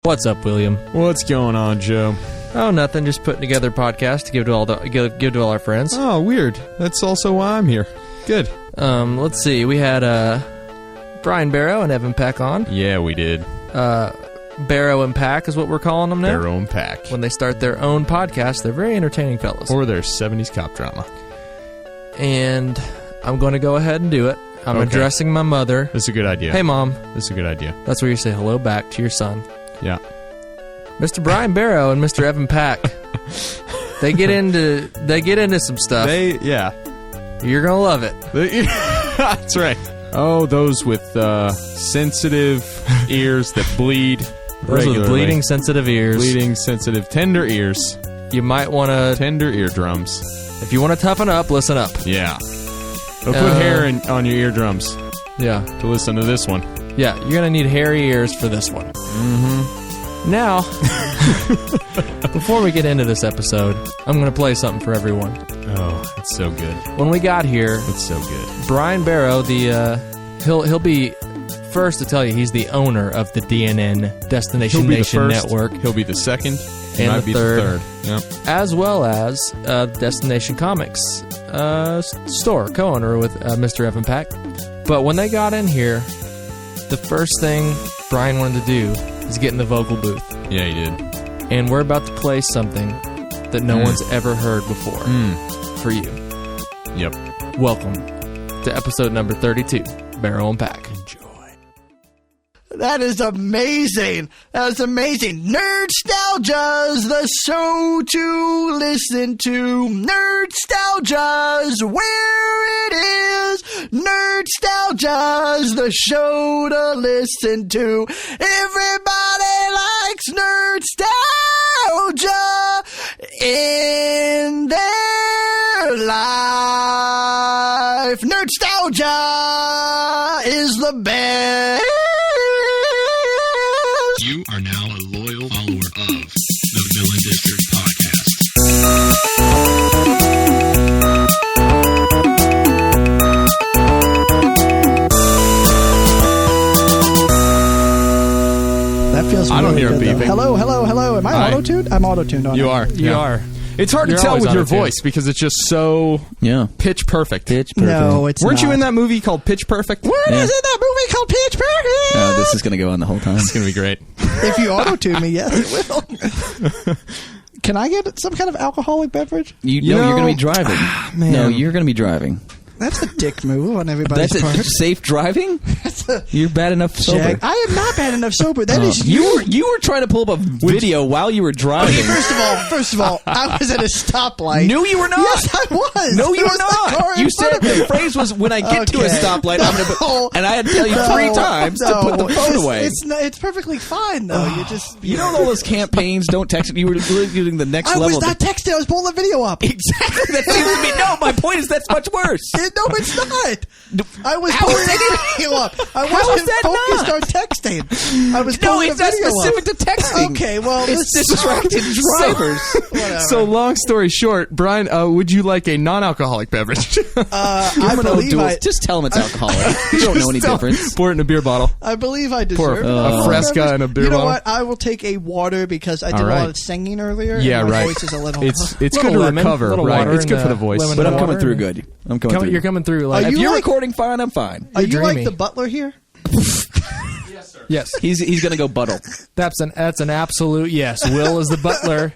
What's up, William? What's going on, Joe? Oh, nothing. Just putting together a podcast to give to all our friends. Oh, weird. That's also why I'm here. Good. Let's see. We had Brian Barrow and Evan Peck on. Yeah, we did. Barrow and Pack is what we're calling them now. Barrow and Pack. When they start their own podcast, they're very entertaining fellas. Or their 70s cop drama. And I'm going to go ahead and do it. I'm addressing my mother. That's a good idea. Hey, Mom. That's a good idea. That's where you say hello back to your son. Yeah. Mr. Brian Barrow and Mr. Evan Pack. They get into some stuff. You're gonna love it. That's right. Oh, those with sensitive ears that bleed. Those with bleeding sensitive ears. Bleeding sensitive tender ears. You might want to tender eardrums. If you want to toughen up, listen up. Yeah. Don't put hair on your eardrums. Yeah. To listen to this one. Yeah, you're going to need hairy ears for this one. Mm-hmm. Now, before we get into this episode, I'm going to play something for everyone. Oh, it's so good. When we got here... It's so good. Brian Barrow, he'll be first to tell you he's the owner of the DNN, Destination Nation Network. He'll be the second. And the third. Yep. As well as Destination Comics store, co-owner with Mr. Evan Pack. But when they got in here... The first thing Brian wanted to do is get in the vocal booth. Yeah, he did. And we're about to play something that no one's ever heard before for you. Yep. Welcome to episode number 32, Barrow and Pack. Enjoy. That is amazing. That is amazing. Nerdstalgia's the show to listen to. Nerdstalgia's where it is. Nerdstalgia's the show to listen to. Everybody likes Nerdstalgia in their life. Nerdstalgia is the best. You are now a loyal follower of the Villain District Podcast. That feels really I don't hear good, beeping. Hello. Am I auto-tuned? I'm auto-tuned on You it. are. You are. It's hard You're to tell always with your auto-tuned. voice because it's just so pitch perfect. Pitch perfect. No, it's Weren't not. you in that movie called Pitch Perfect? What is it? That movie called Pitch Perfect? Oh, this is going to go on the whole time. It's going to be great. If you auto-tune me, yes, it will. Can I get some kind of alcoholic beverage? You're going to be driving. Man. No, you're going to be driving. That's a dick move on everybody's That's part. safe driving? You're bad enough sober. Jack, I am not bad enough sober. That is You were trying to pull up a video while you were driving. Okay, first of all, I was at a stoplight. No, you were not. Yes, I was. No, you There were was the not. car in You front said of me. the phrase was, when I get to a Okay. stoplight, I'm going to No. and I had to tell you 3 times to put the phone away. It's perfectly fine, though. You know all those campaigns, don't text. You were really using the next I level. was not texting. I was pulling the video up. Exactly. That seems to be, no, my point is that's much worse. No, it's not. I was How pulling is the that- video up. I How is wasn't that focused not? on texting. I was No, pulling it's the not video specific up. to texting. Okay, well, It's distracted drivers. Whatever. So, long story short, Brian, would you like a non-alcoholic beverage? I believe Just tell them it's alcoholic. You don't know any difference. Pour it in a beer bottle. I believe I Pour deserve a Fresca in a beer You know bottle. what? I will take a water because I did All a right. lot of singing earlier. Yeah, and my right. voice is a little. It's Little good to lemon, recover, little right? water It's good and, for the voice. lemon But I'm water coming through and- good. I'm coming through. You're coming through like Are If you you're like- recording fine, I'm fine. Are you dreamy. like the butler here? yes. He's going to go buttle. That's an absolute yes. Will is the butler.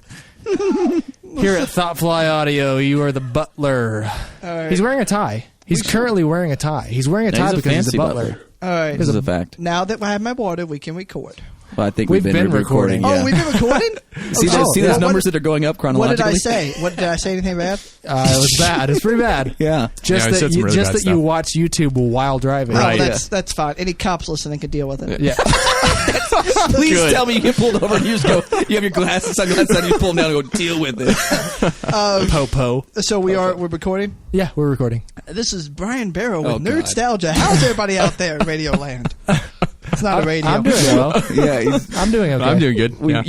Here at Thoughtfly Audio, you are the butler. All right. He's wearing a tie. He's currently wearing a tie. He's wearing a Now, tie he's a because he's fancy a butler. butler. All right. This is a fact. Now that I have my water, we can record. Well, I think We've we've been recording. Yeah. Oh, we've been recording? See Okay. those Well, numbers that are going up What chronologically? did I say? Did I say anything bad? It was bad. It's pretty bad. Yeah. Just Yeah, he said that some you really just bad that you stuff. watch YouTube while driving. Right. Oh, that's fine. Any cops listening can deal with it. Yeah. Please Good. tell me you get pulled over and you just go, you have your glasses, sunglasses on, you pull them down and go, deal with it. Po. So we're recording. Yeah, we're recording. This is Brian Barrow with Oh, God. Nerdstalgia. How's everybody out there in Radio Land? It's not a radio. I'm doing well. Yeah. I'm doing okay. I'm doing good. Yeah.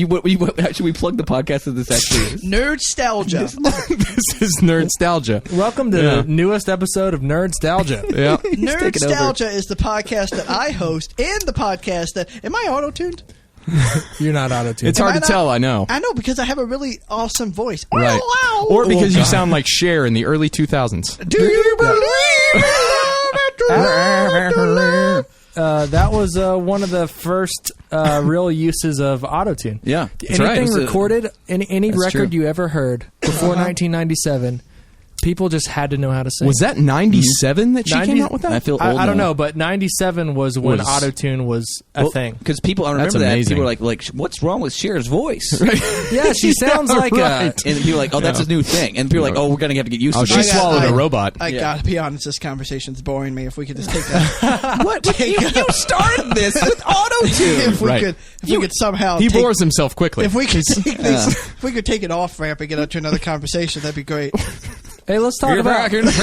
Should we plug the podcast as this actually is? Nerdstalgia. This is Nerdstalgia. Welcome to Yeah. the newest episode of Nerdstalgia. Yeah. take it over. Nerdstalgia is the podcast that I host and the podcast that... Am I auto-tuned? You're not auto-tuned. It's hard to tell, I know. I know, because I have a really awesome voice. Right. Wow. Or because you sound like Cher in the early 2000s. Do you believe That was one of the first real uses of autotune. Yeah. Anything recorded, any That's record true. you ever heard before 1997, people just had to know how to sing. Was that 97 that she came out with that? I feel old I don't now. know, but 97 was when autotune was a thing. Because people, I remember That's that. amazing. People were like, what's wrong with Cher's voice? Yeah, she sounds like right. And people were like, oh, that's a new thing. And people were like, oh, we're going to have to get used to She this. swallowed a robot. I gotta be honest, this conversation's boring me. If we could just take that. What? You started this with auto-tune. If we could somehow He take, bores himself quickly. if we could take this, if we could take an off ramp and get out to another conversation, that'd be great. Hey, let's talk about. that's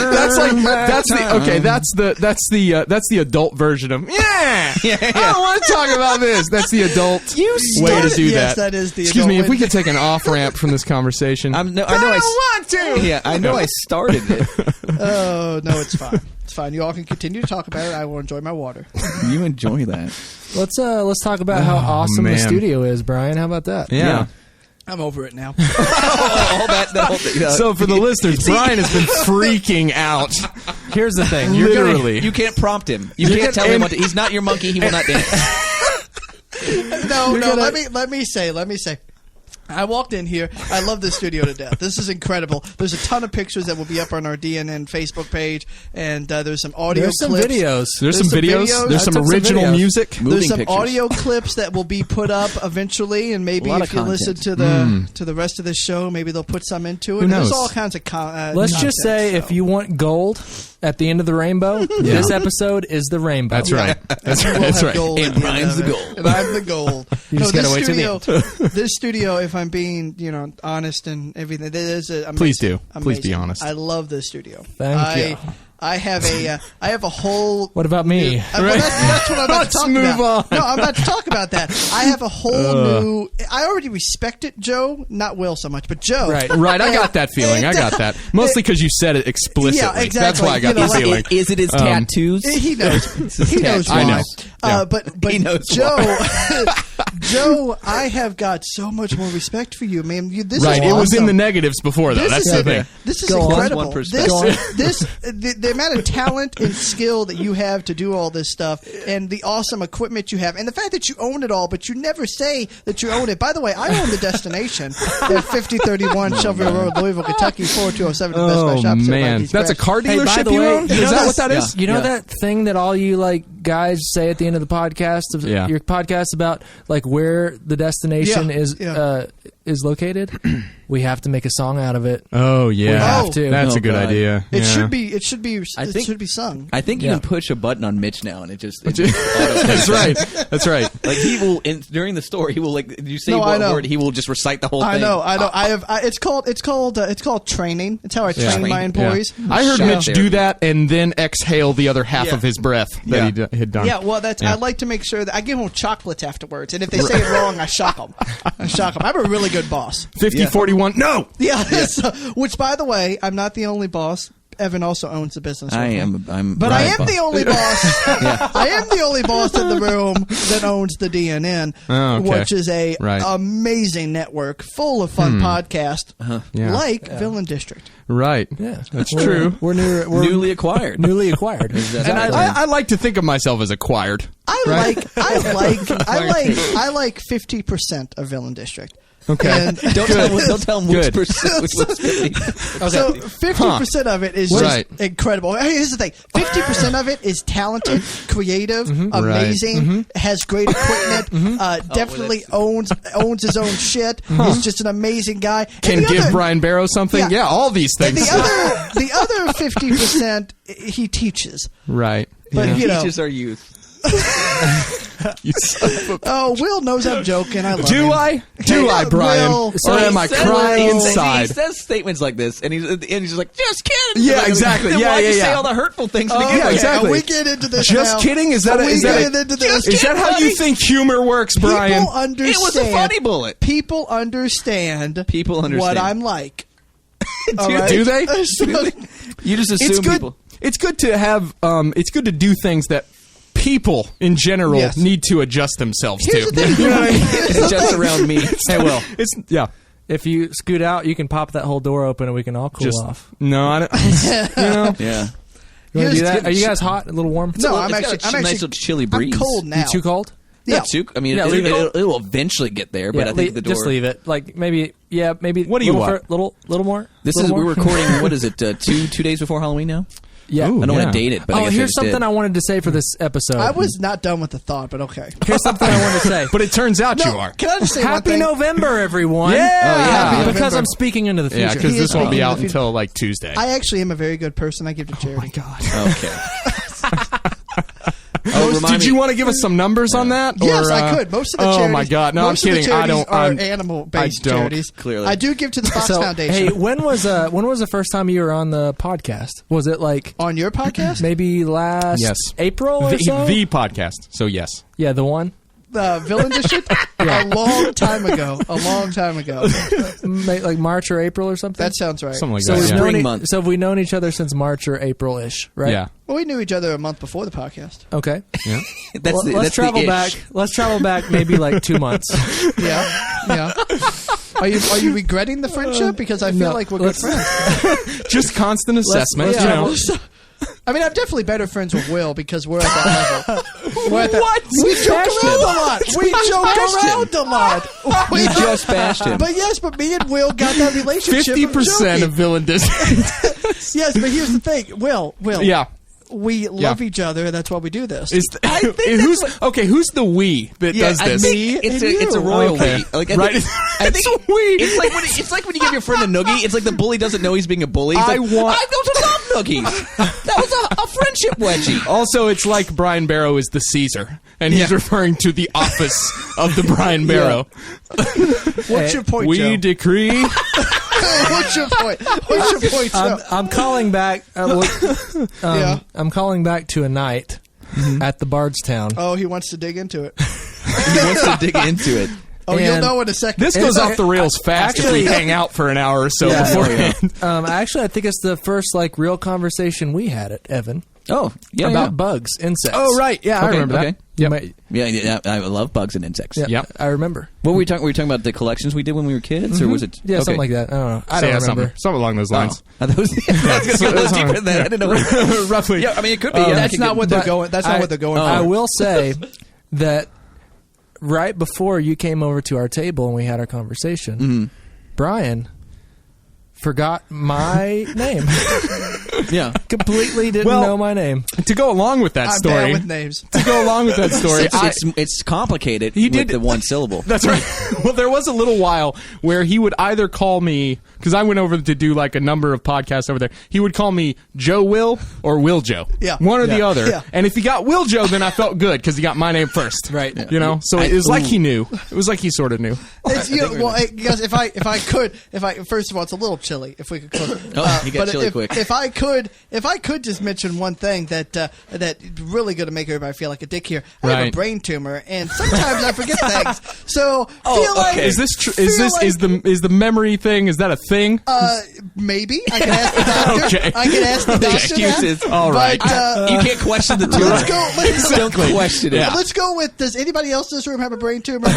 the adult version of I don't want to talk about this. That's the adult way to do Yes, that. that is the Excuse adult me, if way we to- could take an off ramp from this conversation. I don't want to. Yeah, I know I started it. Oh no, it's fine. It's fine. You all can continue to talk about it. I will enjoy my water. You enjoy that. Let's talk about how awesome the man. studio is, Brian. How about that? yeah. I'm over it now. All that whole thing. So for the listeners, Brian has been freaking out. Here's the thing. Literally. You can't prompt him. You can't tell him what to. He's not your monkey. He will not dance. No. Let me say. I walked in here. I love this studio to death. This is incredible. There's a ton of pictures that will be up on our DNN Facebook page, and there's some audio There's some clips. videos. There's some videos. There's I some took some original videos. music. There's Moving some pictures. audio clips that will be put up eventually, and maybe A lot if of you content. listen to the rest of the show, maybe they'll put some into it. Who knows? There's all kinds of Let's just say, if you want gold at the end of the rainbow, this episode is the rainbow. That's right. That's right. We'll That's have right. gold And at the end Brian's of the it. gold. And I'm the gold. You just gotta wait till the this studio, if I'm being honest and everything, it is amazing. Please do. Please be Amazing. honest. I love this studio. Thank you. I have a whole. What about me? Well, that's what I'm about Let's to talk move about. on. No, I'm about to talk about that. I have a whole new. I already respect it, Joe. Not Will so much, but Joe. Right. Right, I got that feeling. I got that. Mostly because you said it explicitly. Yeah, exactly. That's why I got You know, the like, feeling. Is it his tattoos? He knows. He knows why. I know. Yeah. But He knows Joe, Joe, I have got so much more respect for you, man. This Right, is it was in awesome. the negatives before, though. This That's is the thing. This is Go on. incredible. 1%. The amount of talent and skill that you have to do all this stuff, and the awesome equipment you have, and the fact that you own it all, but you never say that you own it. By the way, I own the destination at 5031 Shelbyville Road, Louisville, Kentucky, 42007. The Best Buy Oh, Shop. man. That's a car Hey, by dealership the you way, own? you Is know that this- what that is? You know that thing that all you guys say at the end of the podcast of Yeah. your podcast about where the destination Yeah. is located? We have to make a song out of it. Oh, yeah. We have to. That's Oh, a good God. idea. It Yeah. should be. It should be. I It think- should be sung. I think you Yeah. can push a button on Mitch now, and it just auto That's right. That's right. Like he will during the story, he will you say No, I one know. word, he will just recite the whole I thing. know. I have. It's called training. It's how I train my employees. Yeah. I heard Shout Mitch therapy. do that and then exhale the other half Yeah. of his breath that Yeah. he had done. Yeah, well, that's. Yeah. I like to make sure that I give them chocolates afterwards, and if they say it wrong, I shock them. I'm a really good boss. 50-41. No! Yeah. So, which, by the way, I'm not the only boss. Evan also owns the business. I with me. am. But I am Right. the only boss. I am the only boss in the room that owns the DNN, Oh, okay. which is a Right. amazing network full of fun podcasts Yeah. like Villain District. Right. Yeah, That's true. We're newly acquired. newly acquired. That's And right. I like to think of myself as acquired. I like 50% of Villain District. Okay. And Don't tell him which Good. percent. Which was 50. so 50% of it is just Right. incredible. Hey, here's the thing: 50% of it is talented, creative, amazing, has great equipment, definitely owns his own shit. He's just an amazing guy. Can And the give other- Brian Barrow something? Yeah. Yeah, all these And things. the other 50% he teaches. Right. But Yeah. you know, Teaches our youth. You son of a- oh, Will knows I'm joking. I love Do him. I? Do I, Brian? Will. Or am I He says- crying he says- inside? He says statements like this, and he's just like, "Just kidding." Yeah, Like, exactly. Then Yeah, why'd you yeah, say yeah. all the hurtful things to Oh, begin yeah, with? exactly. We get into this Just now. kidding? Is that We get into this. is that how you think humor works, Brian? People understand. It was a funny bullet. People understand. People understand. what I'm like. All Do- right? do they? So- You just assume It's good. people. It's good to have. It's good to do things that people in general Yes. need to adjust themselves Here's to. the thing. You know what I mean? It's just around me. Hey, Will, It's yeah. if you scoot out, you can pop that whole door open and we can all cool off. No, I don't. You know, Yeah. You want to do Here's- that? Are you guys hot? A little warm? No, It's got a nice little chilly breeze. I'm cold now. You too cold? Yeah. Not too. I mean, Yeah, leave it. it'll eventually get there, but I think the door. just leave it. Like maybe, maybe. What do you want? Little more. This Little is more? we're recording. What is it? 2 days before Halloween now. Yeah. Ooh. I don't Yeah. want to date it, but I Oh, guess I here's just something did. I wanted to say for this episode. I was not done with the thought, but okay. Here's something I wanted to say. but it turns out you No, are. can I just say one Happy thing? November, everyone! Yeah. Happy because November. I'm speaking into the future. Yeah, because He this is won't be speaking out of the future. until like Tuesday. I actually am a very good person. I give to charity. God. Okay. Oh, remind Did me. you want to give us some numbers on that? Yes, or, I could. Most of the oh charities. my God! No, I'm most of the kidding. I charities don't. are I'm, animal-based I don't. charities. Clearly. I do give to the Fox So, Foundation. hey, when was the first time you were on the podcast? Was it like On your podcast, maybe last Yes. April or the, so? the podcast. So yes. Yeah, the one. the Villain District, a long time ago. Like March or April or something. That sounds right. Something like so that. we've Yeah. known Spring month. So have we known each other since March or April-ish, right? Yeah. Well, we knew each other a month before the podcast. Okay. Yeah. That's Well, the, let's that's travel the back. ish. Let's travel back maybe like 2 months. Yeah. Are you regretting the friendship? Because I feel No, like we're good friends. Just constant assessment. let's you travel- know. I mean, I'm definitely better friends with Will because we're at that level. We're at that, What? We joke bashed around him. a lot. We joke around a lot. You just bashed him. But yes, but me and Will got that relationship. 50% of villain district. Yes, but here's the thing, Will. Yeah. We love each other, and that's why we do this. Is who's okay? Who's the we that does I this? think it's a you. royal Okay. we. Like, I Right. think, I think It's a we. It's like when you give your friend a noogie. It's like the bully doesn't know he's being a bully. He's I like, want- I don't love noogies. That was a friendship wedgie. Also, it's like Brian Barrow is the Caesar, and he's referring to the office of the Brian Barrow. What's your point, We Joe? decree. What's your point? What's your point, Joe? I'm calling back. Yeah. I'm calling back to a night at the Bardstown. Oh, he wants to dig into it. He wants to dig into it. Oh, you'll And know in a second. This goes off the rails fast if we hang out for an hour or so Yeah. beforehand. Actually, I think it's the first like real conversation we had at Evan Oh, yeah, about bugs, insects. Oh, right. Yeah, I Okay, remember okay. that. You Yep. might- yeah. I love bugs and insects. yeah, Yep. I remember. What were we talking? Were we talking about the collections we did when we were kids, or was it? Yeah, okay. something like that. I don't know. I So, don't yeah, remember. something along those lines. Oh. I thought it was, I was going to go a little deeper than that. I didn't know. Roughly. Yeah, I mean, it could be. That's not what they're but going. That's not what they're going I for. will say that right before you came over to our table and we had our conversation, Brian forgot my name. Yeah. Completely didn't Well, know my name. To go along with that I'm story, bad with names. to go along with that story, It's complicated He with did- the one syllable. That's right. Well, there was a little while where he would either call me, because I went over to do like a number of podcasts over there. He would call me Joe Will or Will Joe. Yeah. One or the Yeah. other. Yeah. And if he got Will Joe, then I felt good because he got my name first. Right. You know? So it was like he knew. It was like he sort of knew. It's, well, guys, if I could, first of all, it's a little chilly. If we could cook. Oh, you got but chilly if, quick. If I could just mention one thing that really going to make everybody feel like a dick here. I have a Right. brain tumor, and sometimes I forget things. So Oh, feel like okay. Is this is the memory thing? Is that a thing? maybe I can ask the doctor. Okay. I can ask the doctor. Excuses. That. All right. But, You can't question the two. let's go. Don't question it. Yeah. Let's go with. Does anybody else in this room have a brain tumor?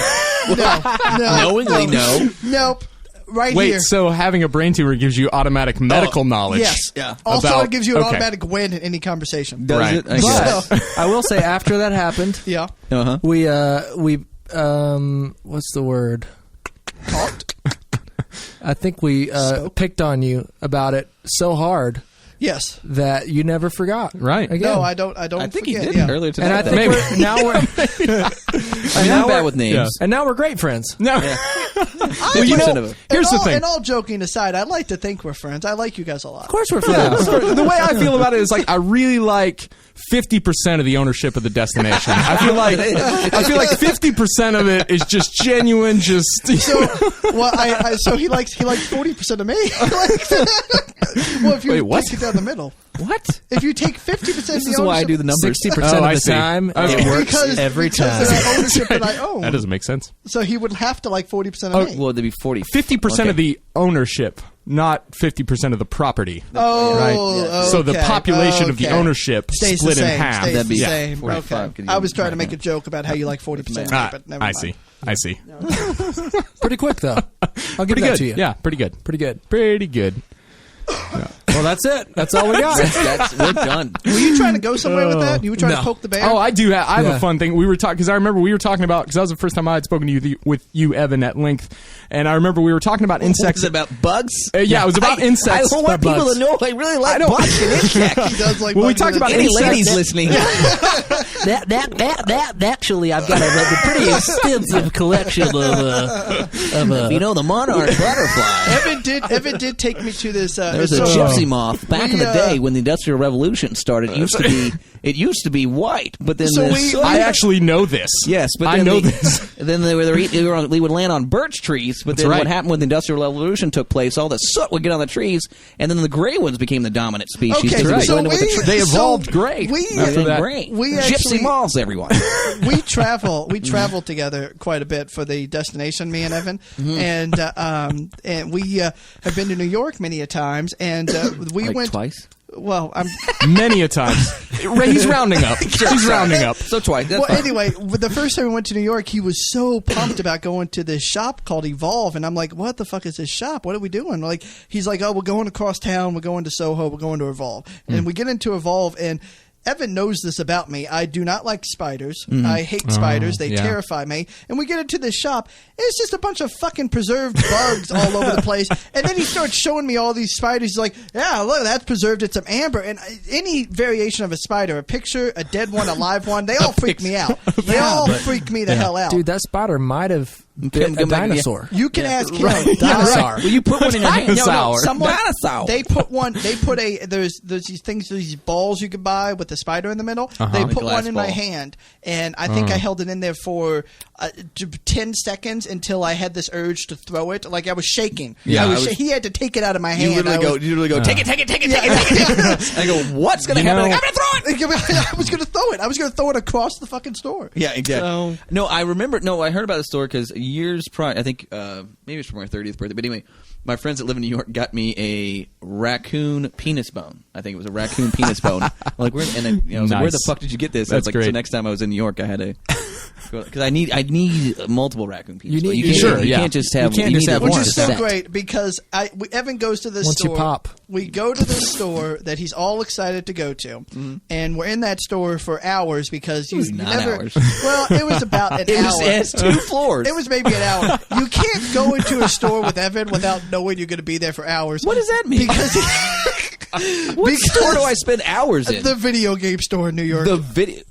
No. Knowingly, no. Nope. Right Wait, here. so having a brain tumor gives you automatic medical knowledge? Yes. Yeah. Also, About- it gives you an okay. automatic win in any conversation. Does Right. it? I guess. But I will say after that happened, Yeah. Uh-huh. we what's the word? Talked. I think we picked on you about it so hard Yes. that you never forgot. Right. Again. No, I don't. I don't. I think he forget. did Yeah. earlier tonight. And I think Maybe. we're, now we're I'm not bad with names. Yeah. and now we're great friends. No. Well, you know, of it. here's the thing. And all joking aside, I like to think we're friends. I like you guys a lot. Of course we're friends. The way I feel about it is like I really like 50% of the ownership of the destination. I feel like 50% of it is just genuine. Just So, well, so he likes 40% of me. Well, if you Wait, what? take it down the middle, What? if you take 50% of This the is why I ownership- do the numbers. 60% Oh, of I the see. time, Okay. it works because every because time. of the ownership that I own. that doesn't make sense. So he would have to like 40% of me. Well, there'd be 40. 50% of the ownership not 50% of the property. Oh, right. okay. So the population of the ownership stays split the same, in half. Stays That'd the be same. 45. Okay. I was trying to make a joke about how you like 40%, but never mind. I see. Pretty quick though. I'll give Pretty that good. to you. Yeah, pretty good. Pretty good. Pretty good. Well, that's it. That's all we got. We're done. Were you trying to go somewhere with that? You were trying to poke the bear? Oh, I do. I have Yeah. a fun thing. We were talking because I remember we were talking about because that was the first time I had spoken to you with you, Evan, at length, and I remember we were talking about insects. Was it about bugs? Yeah, it was about insects. I want people to know I really like bugs and insects. He does like Well, we bugs talked in about his- Any insects. ladies listening? That actually, I've got a pretty extensive collection of You know the monarch butterfly. Evan did take me to this. There's a gypsy moth back in the day when the Industrial Revolution started. It used to be white, but then I actually know this. Yes, but I then know this. Then they would land on birch trees. But then right. what happened when the Industrial Revolution took place? All the soot would get on the trees, and then the gray ones became the dominant species. Okay, because it was so blended with the we- They so evolved gray. after that. Great. We actually- Gypsy moths, everyone. we travel together quite a bit for the destination, me and Evan, and we have been to New York many a times, and we Like went twice. Well, I'm Many a times. He's rounding up. He's rounding up. So twice. That's well. fine. Anyway, the first time we went to New York, he was so pumped about going to this shop called Evolve, and I'm like, "What the fuck is this shop? What are we doing?" Like, he's like, "Oh, we're going across town. We're going to Soho. We're going to Evolve," and we get into Evolve and. Evan knows this about me. I do not like spiders. I hate spiders. They yeah. terrify me. And we get into this shop. It's just a bunch of fucking preserved bugs all over the place. And then he starts showing me all these spiders. He's like, yeah, look, that's preserved. It's some amber. And any variation of a spider, a picture, a dead one, a live one, they all freak me out. They all freak me the hell out. Dude, that spider might have been a come back, yeah. dinosaur. You can ask him. Dinosaur. Well, you put one in your hand. Dinosaur. Dinosaur. They put there's these things, these balls you can buy with the spider in the middle. They put Glass one in my ball. hand, and I think I held it in there for 10 seconds until I had this urge to throw it. Like I was shaking. Yeah, He had to take it out of my hand. You literally go, take it. And I go, what's going to happen? I'm going to throw it. I was going to throw it. I was going to throw it across the fucking store. Yeah, exactly. So- No, I remember. No, I heard about the store because years prior, I think maybe it was for my 30th birthday. But anyway, my friends that live in New York got me a raccoon penis bone. I think it was a raccoon penis bone. I'm like, where? And I was like, where the fuck did you get this? I was That's like, great. So next time I was in New York, I had to. Because I need multiple raccoon penis. You bones. need- can't, sure, you yeah. can't just have. You can't just need have it Which one. is so set. great because Evan goes to this Once you store. pop. We go to this store that he's all excited to go to, and we're in that store for hours because you was not never. hours. Well, it was about an It hour. has 2 floors. It was maybe an hour. You can't go into a store with Evan without knowing you're going to be there for hours. What does that mean? Because What store do I spend hours in? the video game store in New York. The video.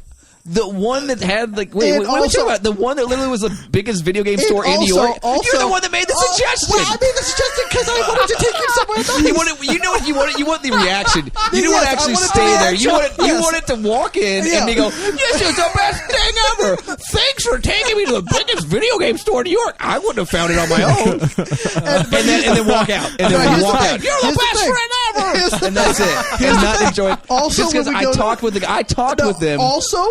The one that had like wait, And what are we also- talking about? The one that literally was the biggest video game store in New York. You're the one that made the suggestion. Well, I made the suggestion because I wanted to take you somewhere nice. You want the reaction. You don't want to Yes, I actually wanted stay the there. You reaction. you want it to walk in Yeah. and they go, "This is the best thing ever. Thanks for taking me to the biggest video game store in New York. I wouldn't have found it on my own." and then walk out. And then Here's we walk the out. thing. You're the Here's the best thing. friend ever. Here's the And that's it. And not enjoying. Also, just because when we I go to- talked with them. Also,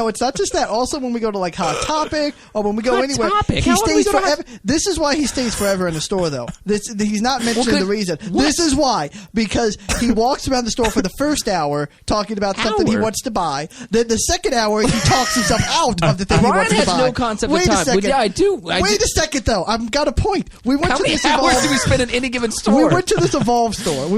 it's not just that. Also, when we go to like Hot Topic or when we go Hot anywhere, Topic? he How would we stays go to forever. This is why he stays forever in the store, though. He's not mentioning the reason. This is why, because he walks around the store for the first hour talking about something he wants to buy. Then the second hour, he talks himself out of the thing he Brian wants to has buy. no concept of Wait a time. second. Well, yeah, I do. Wait a second, though. I've got a point. We went How to many this hours Evolve- do we spend in any given store? We went to this Evolve store.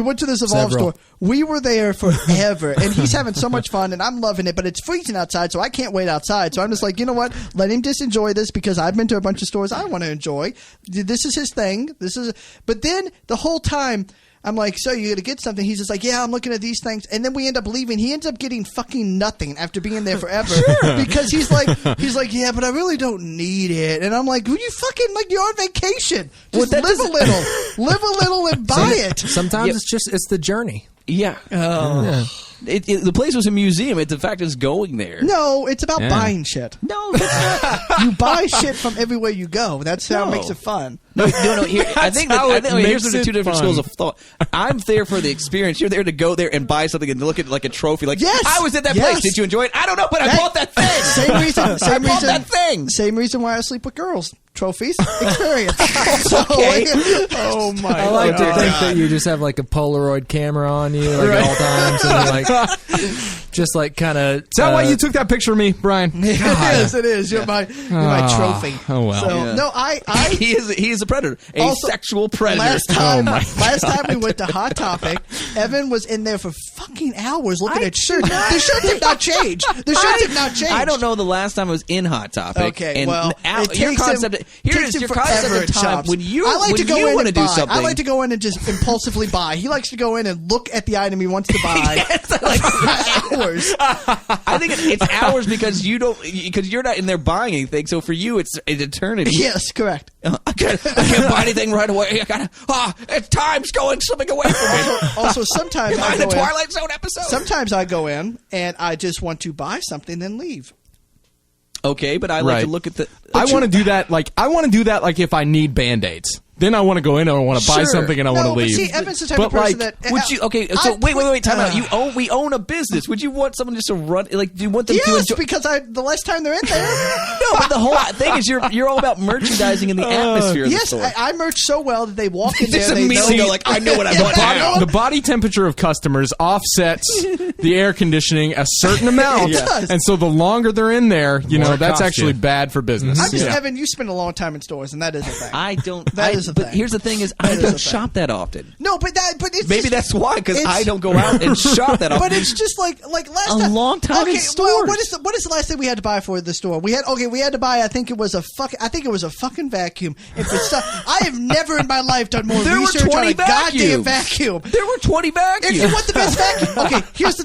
Several. We were there forever, and he's having so much fun, and I'm loving it. But it's freezing outside, so I can't wait outside. So I'm just like, you know what? Let him just enjoy this because I've been to a bunch of stores I want to enjoy. This is his thing. But then the whole time. I'm like, so you gonna get something? He's just like, yeah, I'm looking at these things, and then we end up leaving. He ends up getting fucking nothing after being there forever because he's like, yeah, but I really don't need it, and I'm like, well, you fucking like you're on vacation. Just live a little, and buy it. Sometimes it's the journey. Yeah. Yeah. The place was a museum. The fact is going there. No, it's about buying shit. No, that's not. You buy shit from everywhere you go. That's how it makes it fun. No. Here, I think how it here's makes the two it different fun. schools of thought. I'm there for the experience. You're there to go there and buy something and look at it like a trophy. Like, Yes! I was at that Yes! place. Did you enjoy it? I don't know, but I bought that thing. Same reason. I bought that thing. Same reason why I sleep with girls. Trophies, experience. So, Okay. Oh my! I like to God. think that you just have like a Polaroid camera on you like at all times, and you're like just like kind of. Is that why you took that picture of me, Brian? It is. You're my trophy. Oh, well. So, Yeah. no, he is a predator, a Also, sexual predator. Last time, my last time we went to Hot Topic, Evan was in there for fucking hours looking at shirts. The shirt did not change. The shirt did not change. I don't know the last time I was in Hot Topic. Okay, and well, it your takes concept. him, Here takes is him your forever concept at of time shops. when you I like to go in want to and do buy. something. I like to go in and just impulsively buy. He likes to go in and look at the item he wants to buy for hours. I think it's hours because you're not in there buying anything. So for you, it's an eternity. Yes, correct. I can't buy anything right away. I gotta. Time's slipping away from me. Also, sometimes I Find go the in. Twilight Zone episode. Sometimes I go in and I just want to buy something, then leave. Okay, but I like Right. to look at the. I want to do that. I want to do that. Like if I need Band-Aids, then I want to go in and I want to buy Sure. something and I want to No, leave. But see, Evan's the type But, of person like, that. Would you? Okay, so wait. Time out. We own a business. Would you want someone just to run? Like, do you want them to Yes, enjoy? because the less time they're in there. No, but the whole thing is you're all about merchandising in the atmosphere of the Yes, store. I merch so well that they walk in there. Just They immediately know, go like, I know what I want Yeah, now. The body temperature of customers offsets the air conditioning a certain amount, It does. and so the longer they're in there, you know, More it that's costs actually you. bad for business. I'm just Yeah. Evan. You spend a long time in stores, and that is a thing. I don't. That is a But thing. here's the thing: is I That is a don't thing. shop that often. No, but it's Maybe just, that's why, because it's- I don't go out and shop that often. But it's just like last A time. long time in okay, stores. Well, what is the last thing we had to buy for the store? We had to buy. I think it was a fucking vacuum. And for stuff, I have never in my life done more There were research on 20 a goddamn vacuums. vacuum. There were 20 vacuums. If you want the best vacuum, okay. Here's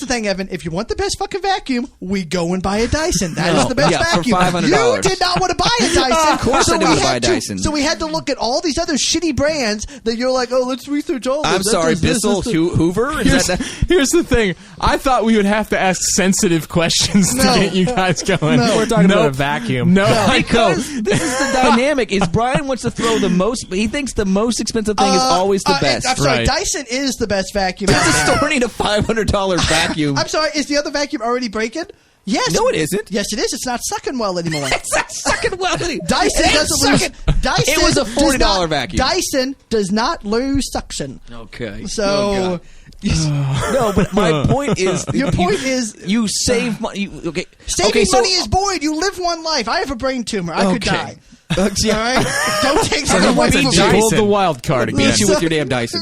the thing, Evan. If you want the best fucking vacuum, we go and buy a Dyson. That is No, the best yeah, for vacuum. $500. You did not want to buy a Dyson. Of course I we didn't want to had buy a Dyson. So we had to look at all these other shitty brands that you're like, oh, let's research all. I'm this. sorry, This, Bissell, this. Hoover. Is that Here's the thing. I thought we would have to ask sensitive questions No. to get you guys going. No. We're talking about a Nope. vacuum. No, I know. Because this is the dynamic. Is Brian wants to throw the most. He thinks the most expensive thing is always the best. I'm sorry, Right. Dyson is the best vacuum. Does out the there. store need a $500 vacuum? I'm sorry, is the other vacuum already breaking? Yes. No, it isn't. Yes, it is. It's not sucking well anymore. It's not sucking well. Dyson It ain't doesn't lose. sucking. Dyson It was a does $40 not- vacuum. Dyson does not lose suction. Okay. So, No, but my point is, Your point is- you save money. Okay, saving okay, so, money is boring. You live one life. I have a brain tumor. I could Okay. die. All right? Don't take that He away wants from to me. pull the wild card again. beat you with your damn Dyson.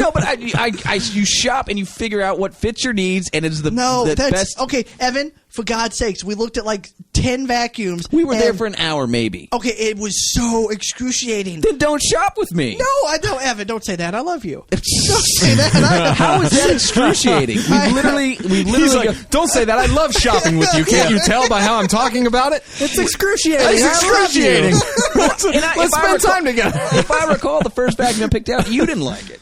No, but you shop and you figure out what fits your needs, and it's the No, that's best. okay, Evan. For God's sakes, we looked at like 10 vacuums. We were there and- for an hour, maybe. Okay, it was so excruciating. Then don't shop with me. No, I don't, Evan. Don't say that. I love you. Don't say that. How is that excruciating? We literally He's like, don't say that. I love shopping with you. Can't you tell by how I'm talking about it? It's excruciating. It's I love you. excruciating. Let's if I spend recall- time together. If I recall, the first vacuum I picked out, you didn't like it.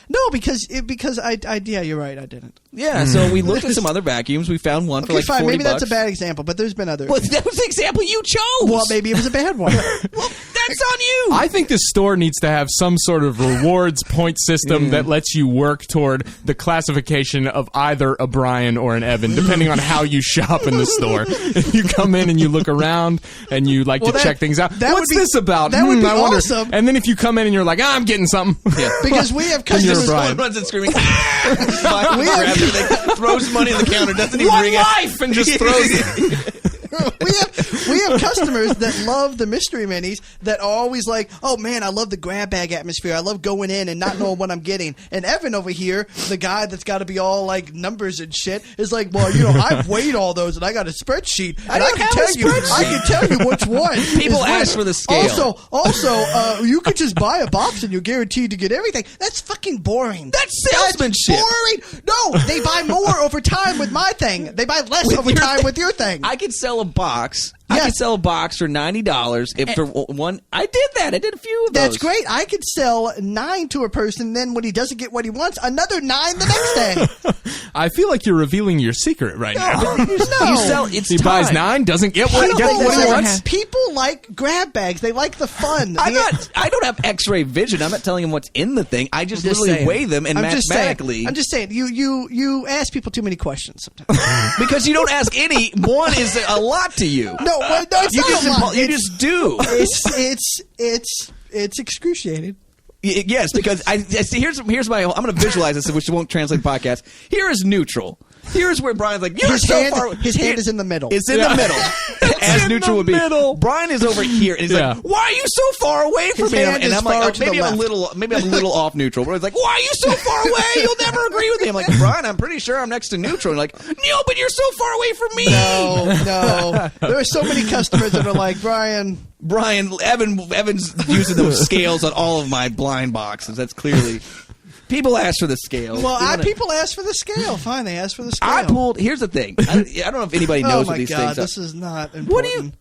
No, because yeah, you're right. I didn't. Yeah, so we looked at some other vacuums. We found one for Okay, like fine. 40 Maybe that's a bucks. bad example, but there's been others. Well, that was the example you chose. Well, maybe it was a bad one. Well, that's on you. I think this store needs to have some sort of rewards point system that lets you work toward the classification of either a Brian or an Evan, depending on how you shop in the store. If you come in and you look around and you like Well, to that- check things out, that what's would be- this about? that would be I wonder. awesome. And then if you come in and you're like, I'm getting something. Yeah. Because we have Then you're customers. Brian. Someone runs and screaming, grabs everything, throws money on the counter, doesn't even One ring life! And just throws it. we have customers that love the mystery minis that are always like, oh man, I love the grab bag atmosphere. I love going in and not knowing what I'm getting. And Evan over here, the guy that's got to be all like numbers and shit, is like, well, I've weighed all those and I got a spreadsheet. And don't have a I can tell you which one. People is ask which. for the scale. Also, you could just buy a box and you're guaranteed to get everything. That's fucking boring. That's salesmanship. Boring. No, they buy more over time with my thing. They buy less over time with your thing. I could sell a box I Yes. could sell a box for $90 if for one. I did that. I did a few of those. That's great. I could sell 9 to a person, then when he doesn't get what he wants, another 9 the next day. I feel like you're revealing your secret right now. No. You sell. It's He time. buys 9, doesn't get what he wants. People like grab bags. They like the fun. I don't have X-ray vision. I'm not telling him what's in the thing. I just literally saying. weigh them and mathematically. I'm just saying. You ask people too many questions sometimes. Because you don't ask any. One is a lot to you. No, it's You not just a lot. you just do. It's excruciating. Yes, because here's my. I'm going to visualize this, which won't translate podcast. Here is neutral. Here's where Brian's like, you're His hand is in the middle. It's in the middle, as neutral would be. Brian is over here, and he's like, "Why are you so far away from His me?" hand And is I'm far like, to the maybe I'm a little off neutral. But he's like, "Why are you so far away? You'll never agree with me." I'm like, Brian, I'm pretty sure I'm next to neutral. And like, no, but you're so far away from me. No. There are so many customers that are like, Brian, Evan's using those scales on all of my blind boxes. That's clearly. People ask for the scale. Well, people ask for the scale. Fine, they ask for the scale. I pulled. Here's the thing. I don't know if anybody knows what these things are. This is not important. What do you?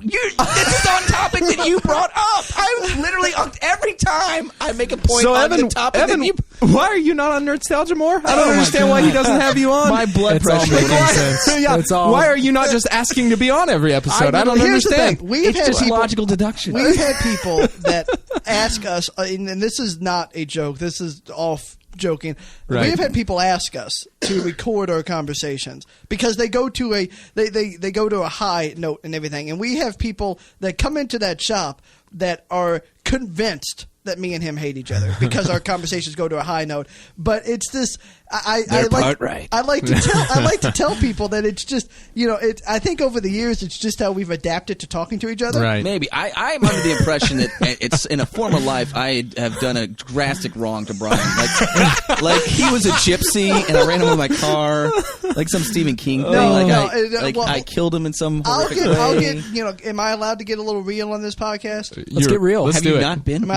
This is on topic that you brought up. I literally every time I make a point on the topic that you. Why are you not on Nerdstalgia more? I don't understand why he doesn't have you on. My blood It's all pressure. making sense. Yeah, It's all. why are you not just asking to be on every episode? I don't Here's the understand. thing. We've It's had just people, logical deduction. We've had people that ask us, and this is not a joke. This is off joking. Right. We've had people ask us to record our conversations because they go to they go to a high note and everything, and we have people that come into that shop that are convinced that me and him hate each other because our conversations go to a high note. But it's this. I like to tell people that it's just I think over the years it's just how we've adapted to talking to each other. Right. Maybe I'm under the impression that it's in a former life I have done a drastic wrong to Brian. Like he was a gypsy and I ran him with my car, like some Stephen King thing. I killed him in some horrific way. I'll get. Am I allowed to get a little real on this podcast? Let's get real. Let's Have do you it. not been? Am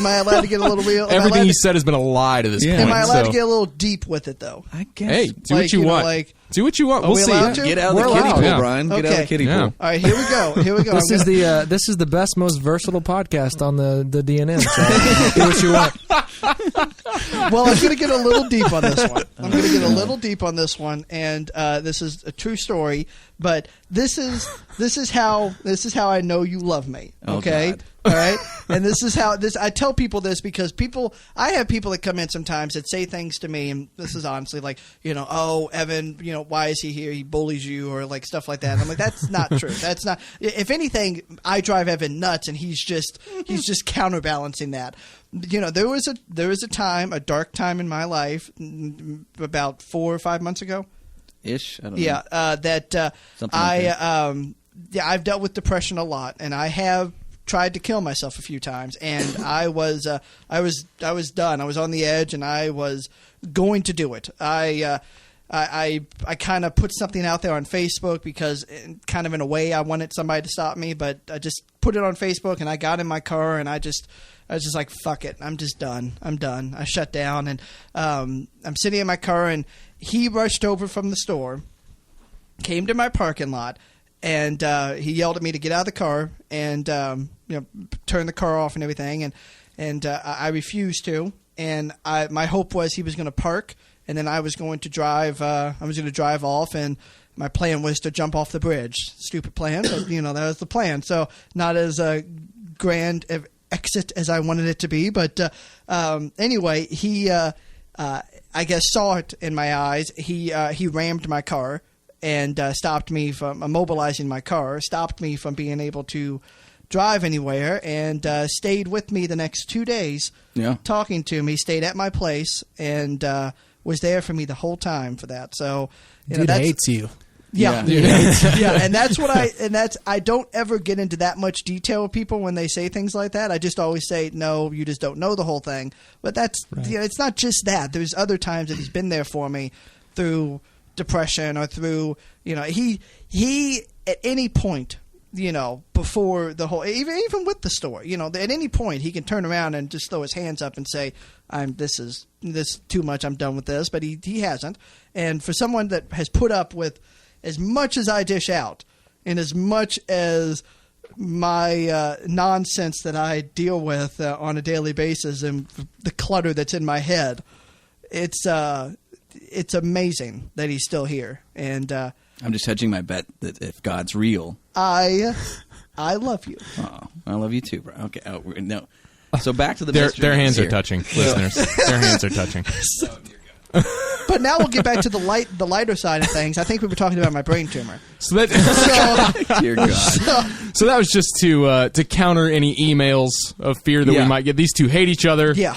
I allowed to get a little real? Everything he said has been a lie to this point. Am I allowed so. to get a little deep with it though? I guess. Hey, do what you want. Do what you want. We'll we see. allowed to? Get out of We're the kiddie allowed, pool, yeah. Brian. Get out of the Okay. kiddie Yeah. pool. All right, here we go. This is the best, most versatile podcast on the DNN. So do what you want. Well, I'm going to get a little deep on this one. And this is a true story. But this is how I know you love me. Okay. God. All right, and this is how I tell people this because I have people that come in sometimes that say things to me, and this is honestly like, oh, Evan, why is he here? He bullies you or like stuff like that. And I'm like, that's not true. That's not. If anything, I drive Evan nuts, and he's just counterbalancing that. There was a time, a dark time in my life, about 4 or 5 months ago. Ish. I don't know. Yeah, Something like that. I've dealt with depression a lot, and I have tried to kill myself a few times, and I was done. I was on the edge, and I was going to do it. I kind of put something out there on Facebook because, kind of in a way, I wanted somebody to stop me, but I just put it on Facebook, and I got in my car, and I was just like, fuck it, I'm just done. I'm done. I shut down, and I'm sitting in my car, and he rushed over from the store, came to my parking lot, and he yelled at me to get out of the car and turn the car off and everything, and I refused to. And my hope was he was going to park, and then I was going to drive. I was going to drive off, and my plan was to jump off the bridge. Stupid plan, but that was the plan. So not as a grand exit as I wanted it to be, but anyway, he I guess saw it in my eyes. He rammed my car and stopped me from immobilizing my car, stopped me from being able to drive anywhere, and stayed with me the next 2 days, talking to me, stayed at my place, and was there for me the whole time for that. So, Dude hates you. Yeah. Yeah. And that's what I don't ever get into that much detail with people when they say things like that. I just always say, no, you just don't know the whole thing. But that's, it's not just that. There's other times that he's been there for me through depression or through, he at any point, before the whole, even with the store, at any point he can turn around and just throw his hands up and say, this is too much. I'm done with this. But he hasn't. And for someone that has put up with as much as I dish out, in as much as my nonsense that I deal with on a daily basis and the clutter that's in my head. It's amazing that he's still here, and I'm just hedging my bet that if God's real, I love you. oh, I love you too, bro. Okay, no. So back to the Their hands here. are touching, listeners. Their hands are touching. But now we'll get back to the lighter side of things. I think we were talking about my brain tumor. So that, Dear God. so that was just to counter any emails of fear that we Yeah. might get. These two hate each other. Yeah.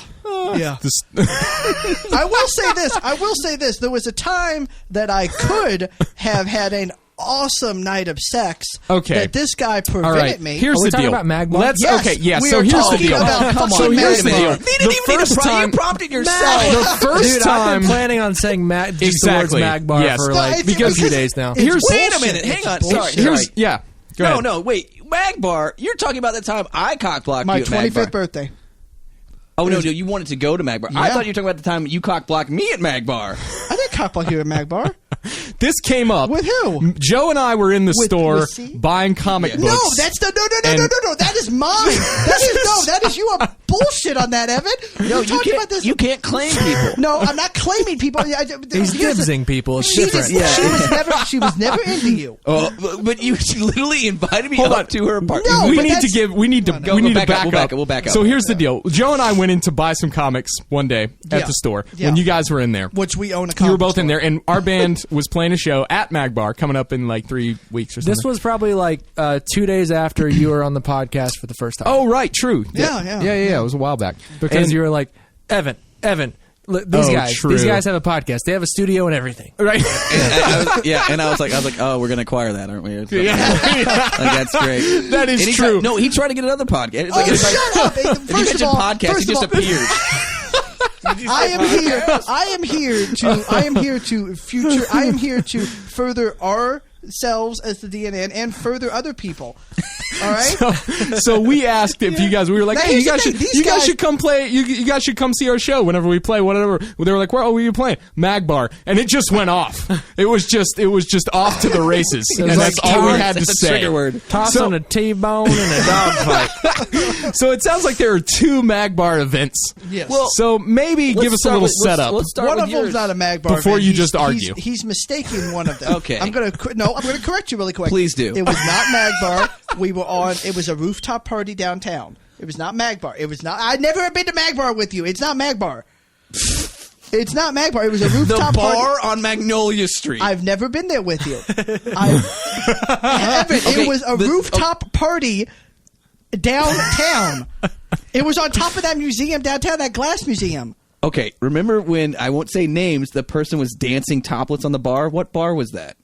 Yeah. I will say this. There was a time that I could have had an awesome night of sex. Okay. That this guy prevented All right. me. Here's Are we the talking deal. about Magbar? Let's Yes, okay. Yeah. we So are here's the talking deal. about- come So on, here's the Magbar. deal. You didn't even need to you prompted yourself. The first Dude, time. I've been planning on saying just Exactly. the words Magbar Yes. for No, like it's- a few because days now. it's Here's- Wait a bullshit. minute. Hang It's on. bullshit. Sorry. Here's yeah. Go ahead. No. Wait. Magbar. You're talking about the time I cockblocked My you at 25th Magbar. birthday. Oh no, you wanted to go to Magbar. I Yeah. thought you were talking about the time you cockblocked me at Magbar. I didn't cockblock you at Magbar. This came up With who? Joe and I were in the With store C? buying comic books. No, that's the no. That is mine. That is you are bullshit on that, Evan. No, We talked about this. You can't claim people. No, I'm not claiming people. He's dibsing people. It's She different. she was never into you. Oh, but you literally invited me Hold up on. to her apartment. No, we but need to that's- give. We need to. No, we go need to back up, back we'll back up. up, we'll back up. So here's the deal. Joe and I went in to buy some comics one day at Yeah. the store Yeah. when you guys were in there. Which we own a You comic were both in store. there, and our band was playing a show at Magbar coming up in like 3 weeks or something. This was probably like 2 days after you were on the podcast for the first time. Oh, right, true. Yeah. It was a while back because And- you were like, Evan, these Oh, guys true. have a podcast. They have a studio and everything. right. And I was like, oh, we're gonna acquire that, aren't we? Like, Yeah. that's great. That is And he true. tried- he tried to get another podcast. It's Oh, like, it's shut like, up! if you First mentioned of all, podcast, he just appeared. I am here to further ourselves as the DNN and further other people. All right. So we asked if you guys. We were like, Now, "Hey, here's you the guys thing, should. these You guys guys- should come play. You guys should come see our show whenever we play. Whatever." They were like, "Where are you playing?" Magbar, and it just went off. It was just off to the races, and was that's like all we Tom- had to That's a say. trigger word. Toss on a T-bone and a dog fight. So it sounds like there are 2 Magbar events. Yes. Well, So maybe give us a little setup. Let's start One with of them's yours. not a Magbar Before event. you He's- just argue. He's mistaking one of them. Okay. I'm gonna correct you really quick. Please do. It was not Magbar. We were on. It was a rooftop party downtown. It was not Magbar. It was not. I'd never been to Magbar with you. It's not Magbar. It's not Magbar. It was a the rooftop bar party. on Magnolia Street. I've never been there with you. Evan, Okay, it was a rooftop party downtown. It was on top of that museum downtown, that glass museum. Okay, remember when, I won't say names, the person was dancing topless on the bar? What bar was that?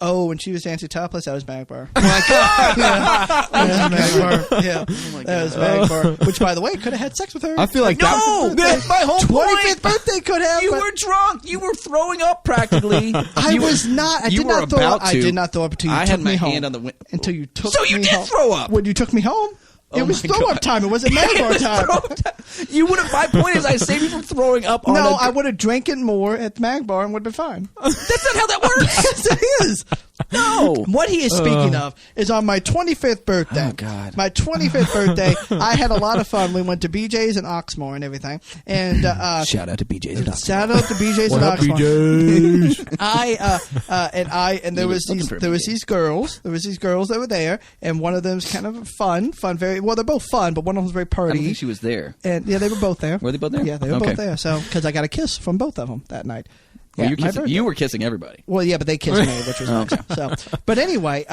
Oh, when she was dancing topless, that was Magbar. Oh my God! That was Magbar. Yeah, that was Magbar. Which, by the way, could have had sex with her. I feel like No! That's my whole 25th point! birthday could have. You but were drunk. You were throwing up practically. I was not. I you did were not throw about up. I to. did not throw up until you I took had me my home. hand on the win- Until you took So you me did home. throw up. When you took me home. Oh It was my throw up God. time. It wasn't Magbar time. You would have. My point is, I saved you from throwing up on. No, I would have drank it more at Magbar and would have been fine. That's not how that works. Yes, it is. No. What he is speaking of is on my 25th birthday. Oh, God. My 25th birthday, I had a lot of fun. We went to BJ's and Oxmoor and everything. And Shout out to BJ's. and Oxford. shout out to BJ's What and up, Oxmoor. BJ's? And there was looking for a there was BJ. these girls. There was these girls that were there, and one of them's kind of fun, very well. They're both fun, but one of them's very I don't party. think she was there. And yeah, they were both there. Were they both there? Yeah, they were Okay. both there. So because I got a kiss from both of them that night. Well, Yeah, my birthday. you were kissing everybody. Well, yeah, but they kissed me, which was Okay. nice. So, but anyway,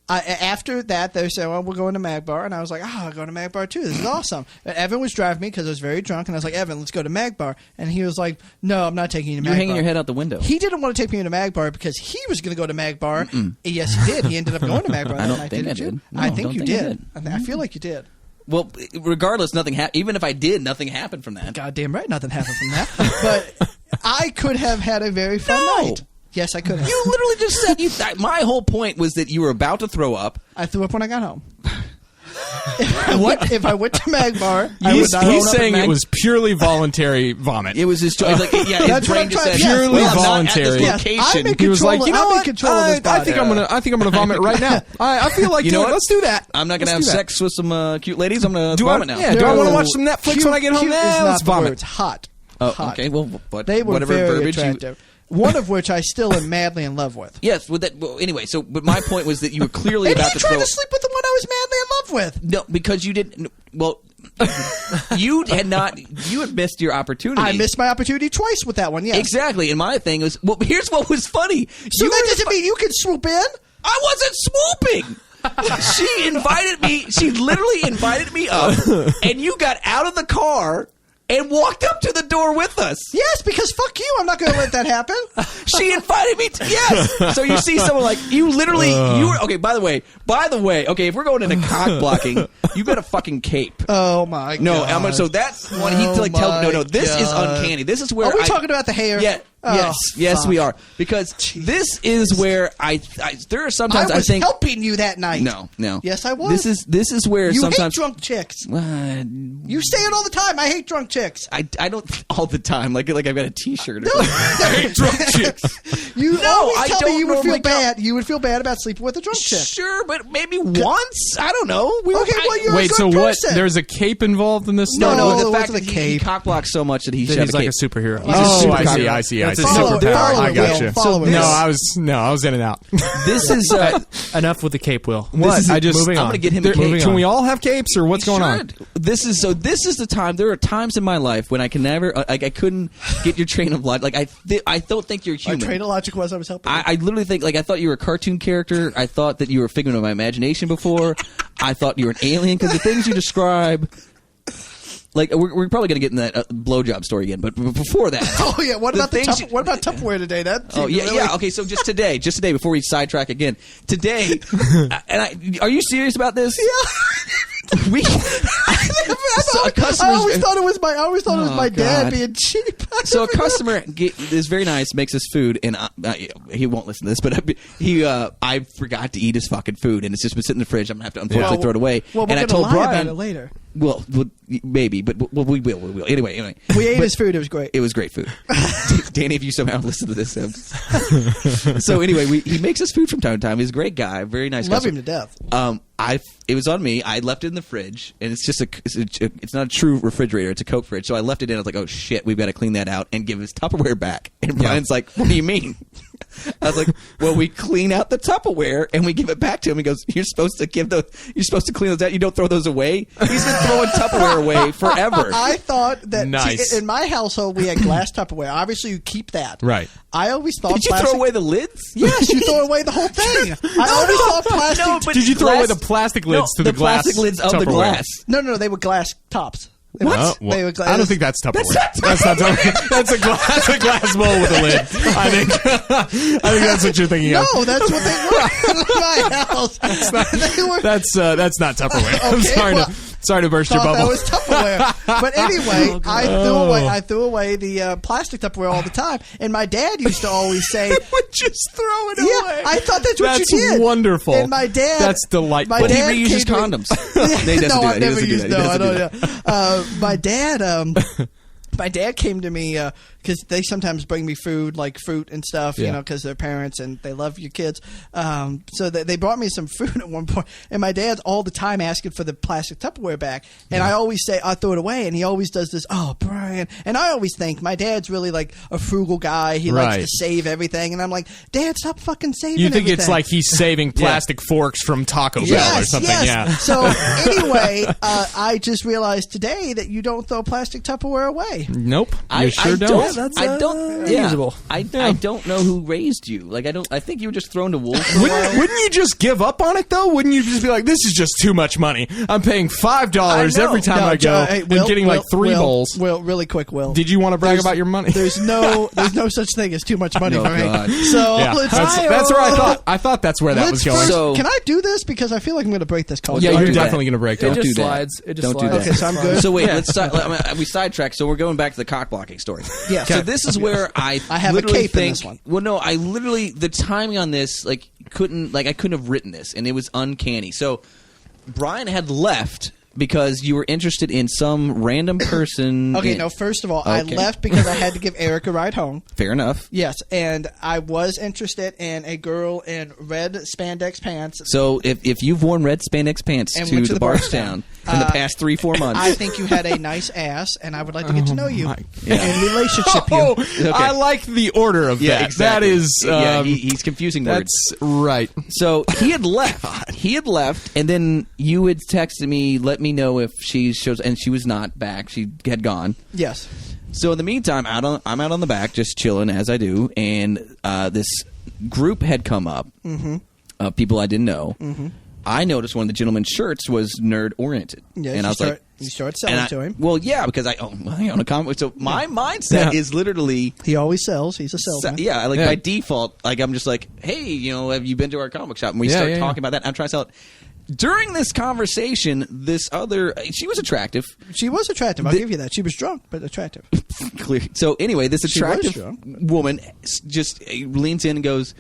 after that, they said, "Well, we're going to Magbar," and I was like, "Oh, I'm going to Magbar too. This is awesome." And Evan was driving me because I was very drunk, and I was like, "Evan, let's go to Magbar," and he was like, "No, I'm not taking you to Magbar." You're hanging your head out the window. He didn't want to take me to Magbar because he was going to go to Magbar. Yes, he did. He ended up going to Magbar. I that don't night, think I didn't you? did. No, I think don't you think I did. did. I feel like you did. Well, regardless, nothing happened. Even if I did, nothing happened from that. Goddamn right, nothing happened from that. But I could have had a very fun No. night. Yes, I could have. You literally just said my whole point was that you were about to throw up. I threw up when I got home. if I went to Magbar, I would He's not own up saying at it was purely voluntary vomit. It was his choice. Like, yeah, his That's what brain I'm just trying- said, yes. Purely well, I'm not at voluntary. this Yes, location. I'm in He was like, control- you know I'm in what? control of this I think I'm gonna vomit right now. I feel like You know doing it. what? Let's do that. I'm not going to have Let's do that. sex with some cute ladies. I'm going to Do I? vomit now. Yeah. Do I want to No. watch some Netflix when I get home? Cute is Nah, not let's the word. vomit. It's hot. Oh, Hot. okay. Well, but They were whatever very verbiage attractive. One of which I still am madly in love with. Yes. Well, anyway, so but my point was that you were clearly And about he to tried throw. to sleep with the one I was madly in love with. No, because you didn't. Well, you had not. You had missed your opportunity. I missed my opportunity twice with that one. Yes. Exactly. And my thing was, well, here's what was funny. So You that were doesn't mean you can swoop in. I wasn't swooping. She invited me. She literally invited me up, and you got out of the car and walked up to the door with us. Yes, because fuck you. I'm not going to let that happen. She invited me to, yes. So you see someone like, you literally, you were, okay, by the way, okay, if we're going into cock blocking, you got a fucking cape. Oh my No, god. so that's when he like tell, no, this is God. uncanny. This is where Are we talking about the hair? Yeah. Oh, yes, fuck. we are. Because this is where there are sometimes I was think helping you that night. No. Yes, I was. This is where You sometimes hate drunk chicks. Uh, You say it all the time. I hate drunk chicks. I don't all the time. Like I've got a T-shirt. Or No. something. I hate drunk chicks. You No, always I tell don't me you would feel normally go- bad. You would feel bad about sleeping with a drunk chick. Sure, but maybe once. I don't know. Okay, well, you're a Wait, good so what? person. There's a cape involved in this No, story? no. Oh, The what's fact the that he cape? cock blocks so much that he should He's have a like cape. a superhero. He's a Oh, super I cock see, block. I see. That's his Follow superpower. it, follow I it, got Will. you. Follow it. No, I was in and out. This is. Enough with the cape, Will. What? is- I just moving I'm on. gonna get him There- a cape. Can we all have capes, or what's going on? This is the time. There are times in my life when I can never. Like I couldn't get your train of logic. Like I don't think you're My human. train of logic was I was helping. I literally think like I thought you were a cartoon character. I thought that you were a figment of my imagination before. I thought you were an alien because the things you describe. Like we're probably going to get in that blowjob story again, but before that, Oh yeah. What the about things you- what about Tupperware today? That oh seemed yeah, really- yeah. Okay, so just today, before we sidetrack again, today, are you serious about this? Yeah. We. So a I customer's- always thought it was my Oh, dad God. being cheap. So a customer is very nice, makes us food, and he won't listen to this, but I forgot to eat his fucking food, and it's just been sitting in the fridge. I'm gonna have to unfortunately throw it away. Well, we're and I gonna told lie Brian about it later. Well, maybe, but we will. Anyway. We ate But his food. It was great. It was great food. Danny, if you somehow listen to this, so anyway, he makes us food from time to time. He's a great guy, very nice. Love customer. him to death. It was on me. I left it in the fridge, and it's just it's not a true refrigerator. It's a Coke fridge. So I left it in. I was like, oh shit, we've got to clean that out and give his Tupperware back. And Brian's like, what do you mean? I was like, well, we clean out the Tupperware and we give it back to him. He goes, you're supposed to clean those out. You don't throw those away. He's been throwing Tupperware away forever. I thought that Nice. see, in my household we had glass Tupperware. Obviously, you keep that. Right. I always thought. Did you plastic, throw away the lids? Yes, you throw away the whole thing. I always thought plastic. No, but Did you throw away glass- the plastic lids to the glass plastic lids of the Tupperware? glass. No, they were glass tops. They What? were- they were glass. I don't think that's Tupperware. That's not Tupperware. That's a glass bowl with a lid. I think that's what you're thinking of. No, that's what they were in my house. They were. That's not Tupperware. I'm Okay, sorry to burst your Thought bubble. that was Tupperware, but anyway, I threw away the plastic Tupperware all the time. And my dad used to always say, would just throw it away. "Yeah, I thought that's what That's you did." wonderful. And my dad, That's delightful. my But he dad reuses came to me- condoms. No, he doesn't no, do that. I've He never doesn't do used. that. No, He I doesn't don't. do that. My dad. My dad came to me because they sometimes bring me food, like fruit and stuff, you know, because they're parents and they love your kids. So they brought me some food at one point, and my dad's all the time asking for the plastic Tupperware back, and I always say I throw it away, and he always does this. Oh, Brian, and I always think my dad's really like a frugal guy. He likes Right. to save everything, and I'm like, Dad, stop fucking saving. You think it's everything." like he's saving plastic forks from Taco Bell or something? Yes. Yeah. So anyway, I just realized today that you don't throw plastic Tupperware away. Nope. You I sure don't. don't. I don't. usable. I don't know who raised you. Like I think you were just thrown to wolves. For a while. Wouldn't you just give up on it though? Wouldn't you just be like, "This is just too much money. I'm paying $5 every time I go Hey, and Will, getting like 3 bowls." Will, really quick, Will. Did you want to brag about your money? There's no such thing as too much money Oh, for me. God. So Yeah, let's, that's where I thought. I thought that's where that let's was going. first- So- can I do this because I feel like I'm going to break this call? Yeah, Don't you're do that. definitely going to break It it. do just that. slides. It just Don't do slides. that. Okay, so I'm good. So wait, we sidetracked. So we're going back to the cock blocking story. Yeah. So this is where I have a literally cape in think, this one. Well, no, I literally the timing on this I couldn't have written this, and it was uncanny. So Brian had left because you were interested in some random person. Okay, no, first of all, I left because I had to give Eric a ride home. Fair enough. Yes, and I was interested in a girl in red spandex pants. So if you've worn red spandex pants And to went to the the Bardstown in the past 3-4 months, I think you had a nice ass, and I would like to get to know you my and relationship you. Oh, Okay. I like the order of that. exactly. That is, he's confusing words. that's right. So he had left. He had left, and then you had texted me, let me know if she shows, and she was not back. She had gone. Yes. So in the meantime, I'm out on the back, just chilling as I do, and this group had come up of people I didn't know. Mm-hmm. I noticed one of the gentlemen's shirts was nerd oriented, Yeah, and I was like, you start selling to him. well, yeah, because I own a comic. So my mindset is literally. He always sells. He's a salesman. Yeah, like by default, like I'm just like, hey, have you been to our comic shop? And we start talking about that. I'm trying to sell it. During this conversation, she was attractive. She was attractive. I'll give you that. She was drunk, but attractive. Clear. So anyway, this She was attractive drunk. woman just leans in and goes,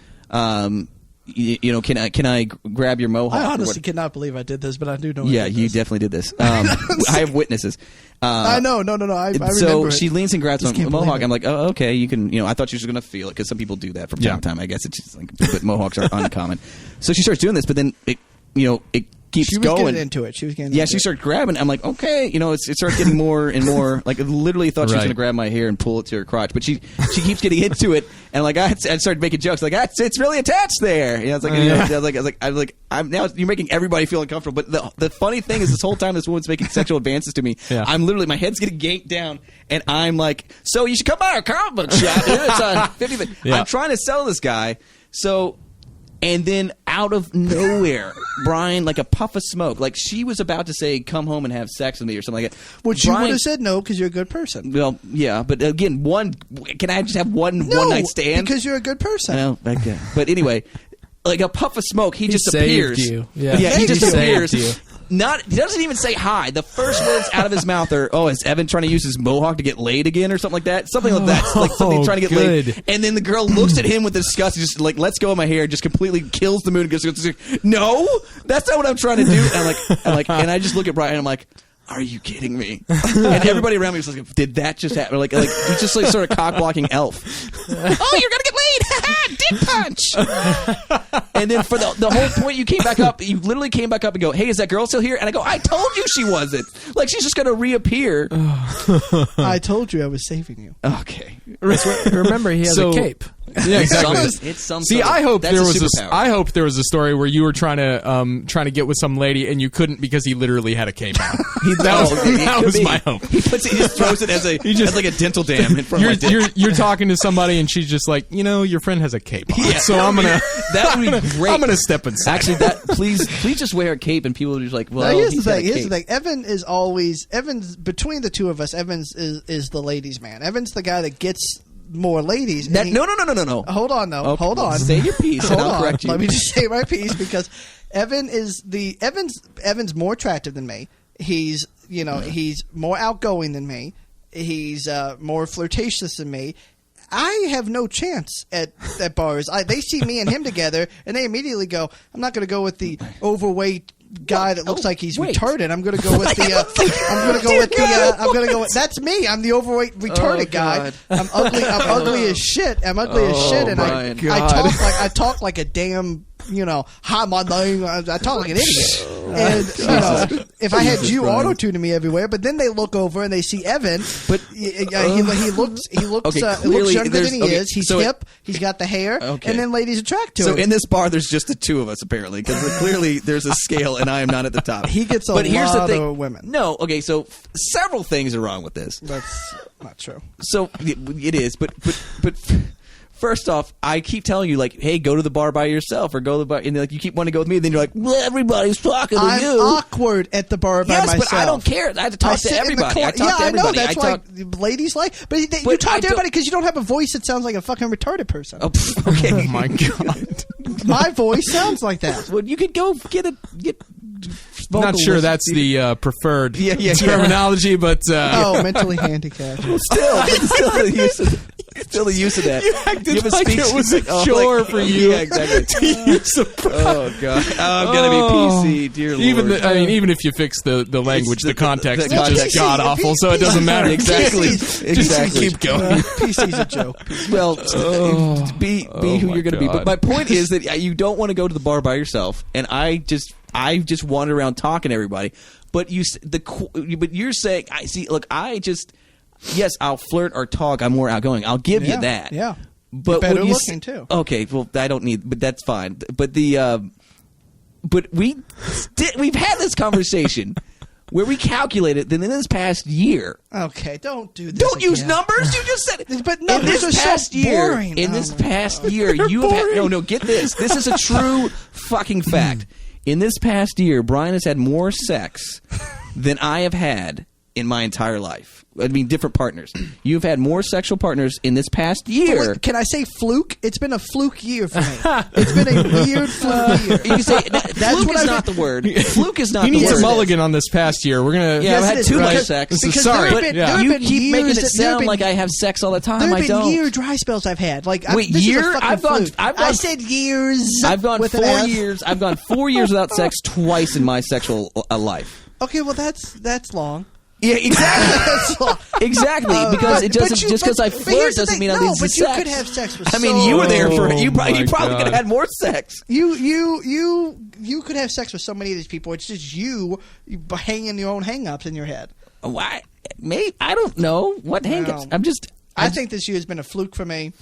can I grab your mohawk? I or honestly what? cannot believe I did this, but I do know. Yeah, I did you this. definitely did this. I have witnesses. I know. No. I remember. So it. she leans and grabs Just my can't believe mohawk. it. I'm like, oh, okay, you can. I thought she was going to feel it because some people do that from time to time. I guess it's just like, but mohawks are uncommon. So she starts doing this, but then it keeps She was going. getting into it. She was getting. Yeah, into she it. started grabbing. I'm like, okay, it starts getting more and more. Like, I literally thought she was Right. going to grab my hair and pull it to her crotch, but she keeps getting into it, and like I started making jokes, like it's really attached there. I was like, I'm now you're making everybody feel uncomfortable. But the funny thing is, this whole time this woman's making sexual advances to me. Yeah. I'm literally my head's getting ganked down, and I'm like, so you should come by our comic book shop. Dude. It's on 50. Yeah. I'm trying to sell this guy, so. And then out of nowhere, Brian, like a puff of smoke, like she was about to say, come home and have sex with me or something like that. Which you Brian- would have said no because you're a good person. Well, yeah, but again, can I just have one night stand? because you're a good person. No, okay. But anyway, like a puff of smoke, he just saved appears. you. Yeah. he just He appears. saved you. He doesn't even say hi. The first words out of his mouth are, "Oh, is Evan trying to use his mohawk to get laid again, or something like that? Something like that. Like something trying to get laid." good. And then the girl looks at him with disgust, and just like lets go of my hair, just completely kills the mood. And goes, "No, that's not what I'm trying to do." And I'm like, and I just look at Brian, and I'm like, are you kidding me? And everybody around me was like, did that just happen? Like he's just like sort of cock blocking elf. Oh, you're gonna get laid! Dick punch. And then for the whole point, you literally came back up and go, hey, is that girl still here? And I go, I told you she wasn't. Like she's just gonna reappear. I told you I was saving you. Okay. Remember, he has So- a cape. Yeah, exactly. It's some. See, sort of- I hope that's there a was superpower. I hope there was a story where you were trying to get with some lady and you couldn't because he literally had a cape on. That was my hope. He just throws it as like a dental dam in front of my dick. You're talking to somebody and she's just like, your friend has a cape on, so I'm gonna That would be great. I'm gonna step inside. Actually, please just wear a cape, and people are just like, well, Now, here's the he's got a thing. Here's the cape. thing. Evans between the two of us. Evans is the ladies' man. Evans the guy that gets more ladies. No. Hold on, though. Okay, Hold on. say your piece, Hold and I'll on. correct you. Let me just say my piece because Evan's more attractive than me. He's he's more outgoing than me. He's more flirtatious than me. I have no chance at bars. They see me and him together, and they immediately go, "I'm not going to go with the overweight guy that looks like he's wait. retarded. I'm going to go with I'm going to go with that's me. I'm the overweight retarded guy. God. I'm ugly. I'm ugly as shit. And Brian. I talk like a damn hi my name. I talk like an idiot. And if I had you auto tuning me everywhere, but then they look over and they see Evan, but he looks clearly younger than he is. He's so hip. He's got the hair, Okay. and then ladies attract to So him. in this bar, there's just the two of us apparently, because clearly there's a scale, and I am not at the top. He gets a but here's lot the thing. of women. No, okay. So several things are wrong with this. That's not true. So it is, but first off, I keep telling you, like, hey, go to the bar by yourself, or go to the bar, and like you keep wanting to go with me. And then you're like, well, everybody's talking to I'm you. awkward at the bar by Yes, myself. but I don't care. I have to talk to sit in the everybody. corner. I talk to I know. everybody. That's why ladies like. But you But talk I to everybody don't- because you don't have a voice that sounds like a fucking retarded person. Okay. Oh my god. My voice sounds like that. Well, you could go get Not sure that's the preferred Yeah. terminology, but mentally handicapped. Still the use of that. You acted have a like speech- it was a chore for you. Yeah, exactly. to use a Oh god, I'm gonna be PC, dear Lord. even if you fix the language, the context the is context. just god awful, so it doesn't matter. Exactly. Just keep going. PC's a joke. Well, be who you're going to be. But my point is that you don't want to go to the bar by yourself, and I just wander around talking to everybody. But you're saying, I see. Look, yes, I'll flirt or talk. I'm more outgoing. I'll give you that. Yeah. But Better when you looking too. Okay, well, I don't need, but that's fine. But we've had this conversation where we calculated that in this past year. Okay, don't do this. Don't use again. numbers. You just said it. But numbers are so boring. In this past year, you have had, no. Get this. This is a true fucking fact. In this past year, Brian has had more sex than I have had in my entire life. I mean, different partners. You've had more sexual partners in this past year. Wait, can I say fluke? It's been a fluke year for me. It's been a weird fluke year. You can say fluke is not the word. Fluke is not He the needs word. a mulligan on this past year. We're gonna. Yeah, I've Yes, had it is. too much Because- sex. because Sorry. there have been You years keep making it that- there have sound been- like I have sex all the time. There I have been don't. year dry spells I've had. Like, Wait, this year? Is a fucking I've gone- fluke. I've gone- I said years. I've gone with an 4 S. years. I've gone 4 years without sex twice in my sexual life. Okay, well that's long. Yeah, exactly. That's long. Exactly, because it doesn't. But just because I but flirt here's the doesn't thing. mean I No, need but sex. you could have sex with. I mean, you were there for Oh, you. my You probably God. could have had more sex. You could have sex with so many of these people. It's just you hanging your own hang-ups in your head. Why? Mate, I don't know what hang-ups. No. I'm just. I think this year has been a fluke for me.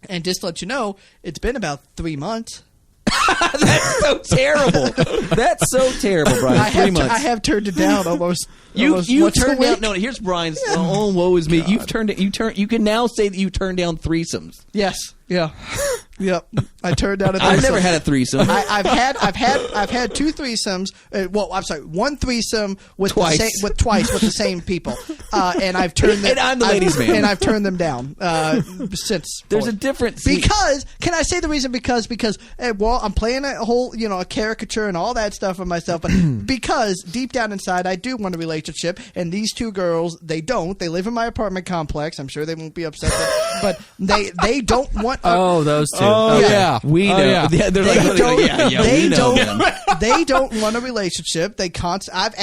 And just to let you know, it's been about 3 months. That's so terrible. That's so terrible, Brian. 3 months. I have turned it down almost. You once turned a down. week. No, here's Brian's. Oh, woe is me. You can now say that you turned down threesomes. Yes. Yeah. Yep. I turned down a threesome. I've never had a threesome. I've had 2 threesomes. Well, I'm sorry, 1 threesome with Twice. with the same people, and I've turned them. And I'm the ladies' man. and I've turned them down since. There's a difference. See, Because can I say the reason? Because I'm playing a whole a caricature and all that stuff of myself, but because deep down inside I do want a relationship, and these 2 girls they don't. They live in my apartment complex. I'm sure they won't be upset, but they don't want. Oh, those two. Oh Okay. yeah, we know. Oh, yeah. They're They like, don't. yeah, they we know don't. them. They don't want a relationship. I've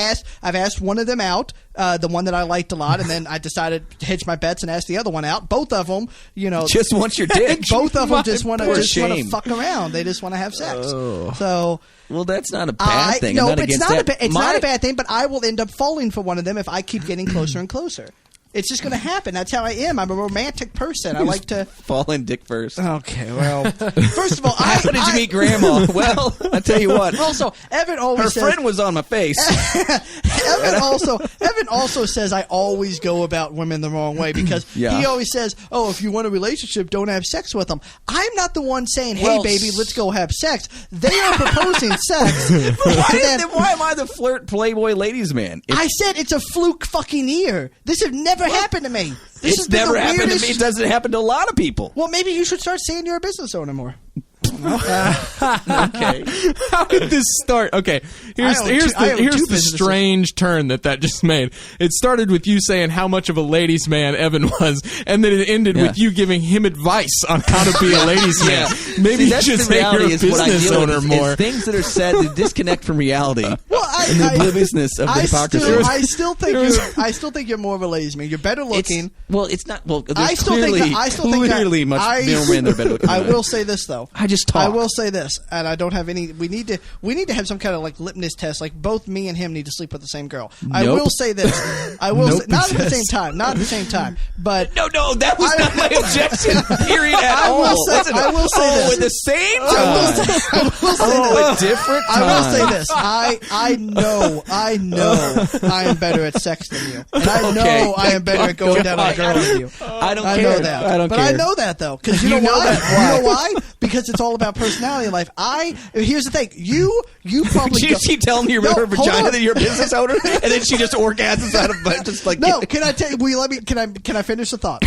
asked one of them out, the one that I liked a lot, and then I decided to hedge my bets and ask the other one out. Both of them, Just want your dick. both of them just want poor to shame. fuck around. They just want to have sex. So. Well, that's not a bad thing. No, I'm not but it's against not that. it's not a bad thing. But I will end up falling for one of them if I keep getting closer and closer. It's just going to happen. That's how I am. I'm a romantic person. I like to fall in dick first. Okay, well, first of all, How did you meet Grandma? Well, I tell you what. Also, Evan always Her says, friend was on my face. Evan also says I always go about women the wrong way because Yeah. he always says, "Oh, if you want a relationship, don't have sex with them." I'm not the one saying, "Hey, Well, baby, let's go have sex." They are proposing sex. Why am I the flirt playboy ladies man? I said it's a fluke fucking year. This has never happened to me. This has It's been never the happened to weirdest- me. It doesn't happen to a lot of people. Well, maybe you should start saying you're a business owner more. Okay. How did this start? Okay, here's I own here's two- I the own here's 2 the businesses. strange turn that just made. It started with you saying how much of a ladies' man Evan was, and then it ended with you giving him advice on how to be a ladies' man. Maybe you that's should the say you're a reality is what I business deal with owner is more. things that are said to disconnect from reality. Well, And the obliviousness of the hypocrisy. I still think you're more of a ladies' man. You're better looking. It's not. Well, there's I still clearly, think clearly much more men that are better looking. I than will say this though. I just talk. I will say this, and I don't have any. We need to have some kind of like litmus test. Like both me and him need to sleep with the same girl. I Nope. will say this. I will Nope, say, not he at the says. same time. Not at the same time. But No, that was not my objection. Period. At I will all. say- Listen, I will say this. at the same I will time. say, I will say Oh, this. a different I time. will say this. I know I am better at sex than you, and I know Okay. I am better at going down on a girl than you. I don't I care. know that. I don't but care. I know that though, because you know You know why? that. You know why? because it's all about personality in life. Here's the thing. You probably She keep telling you her hold vagina on. that you're a business owner, and then she just orgasms out of just like No, can I tell you? Will you let me? Can I finish the thought?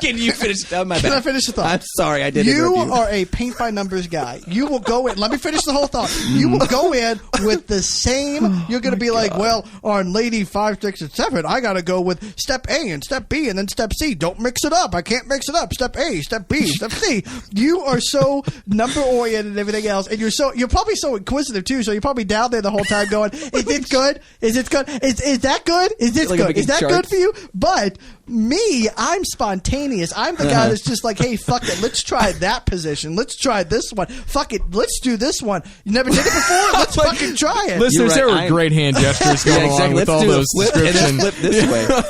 Can you finish? Oh, my bad. Can I finish the thought? I'm sorry, I did. You interrupt you. are a paint by numbers guy. You will go in. Let me finish the whole thought. You will go in with the same. You're going to be like, well, on lady 5, 6, and 7, I got to go with step A and step B and then step C. Don't mix it up. I can't mix it up. Step A, step B, step C. You are so number oriented and everything else, and you're probably so inquisitive too. So you're probably down there the whole time going, "Is it good? Is it good? Is that good? Is this Like good? making Is that charts. good for you?" But me, I'm spontaneous. I'm the guy that's just like, hey, fuck it. Let's try that position. Let's try this one. Fuck it. Let's do this one. You never did it before? Let's fucking try it. Listeners, You're right, there were great hand gestures Yeah, going along exactly. with Let's all do a those flip and then descriptions. flip this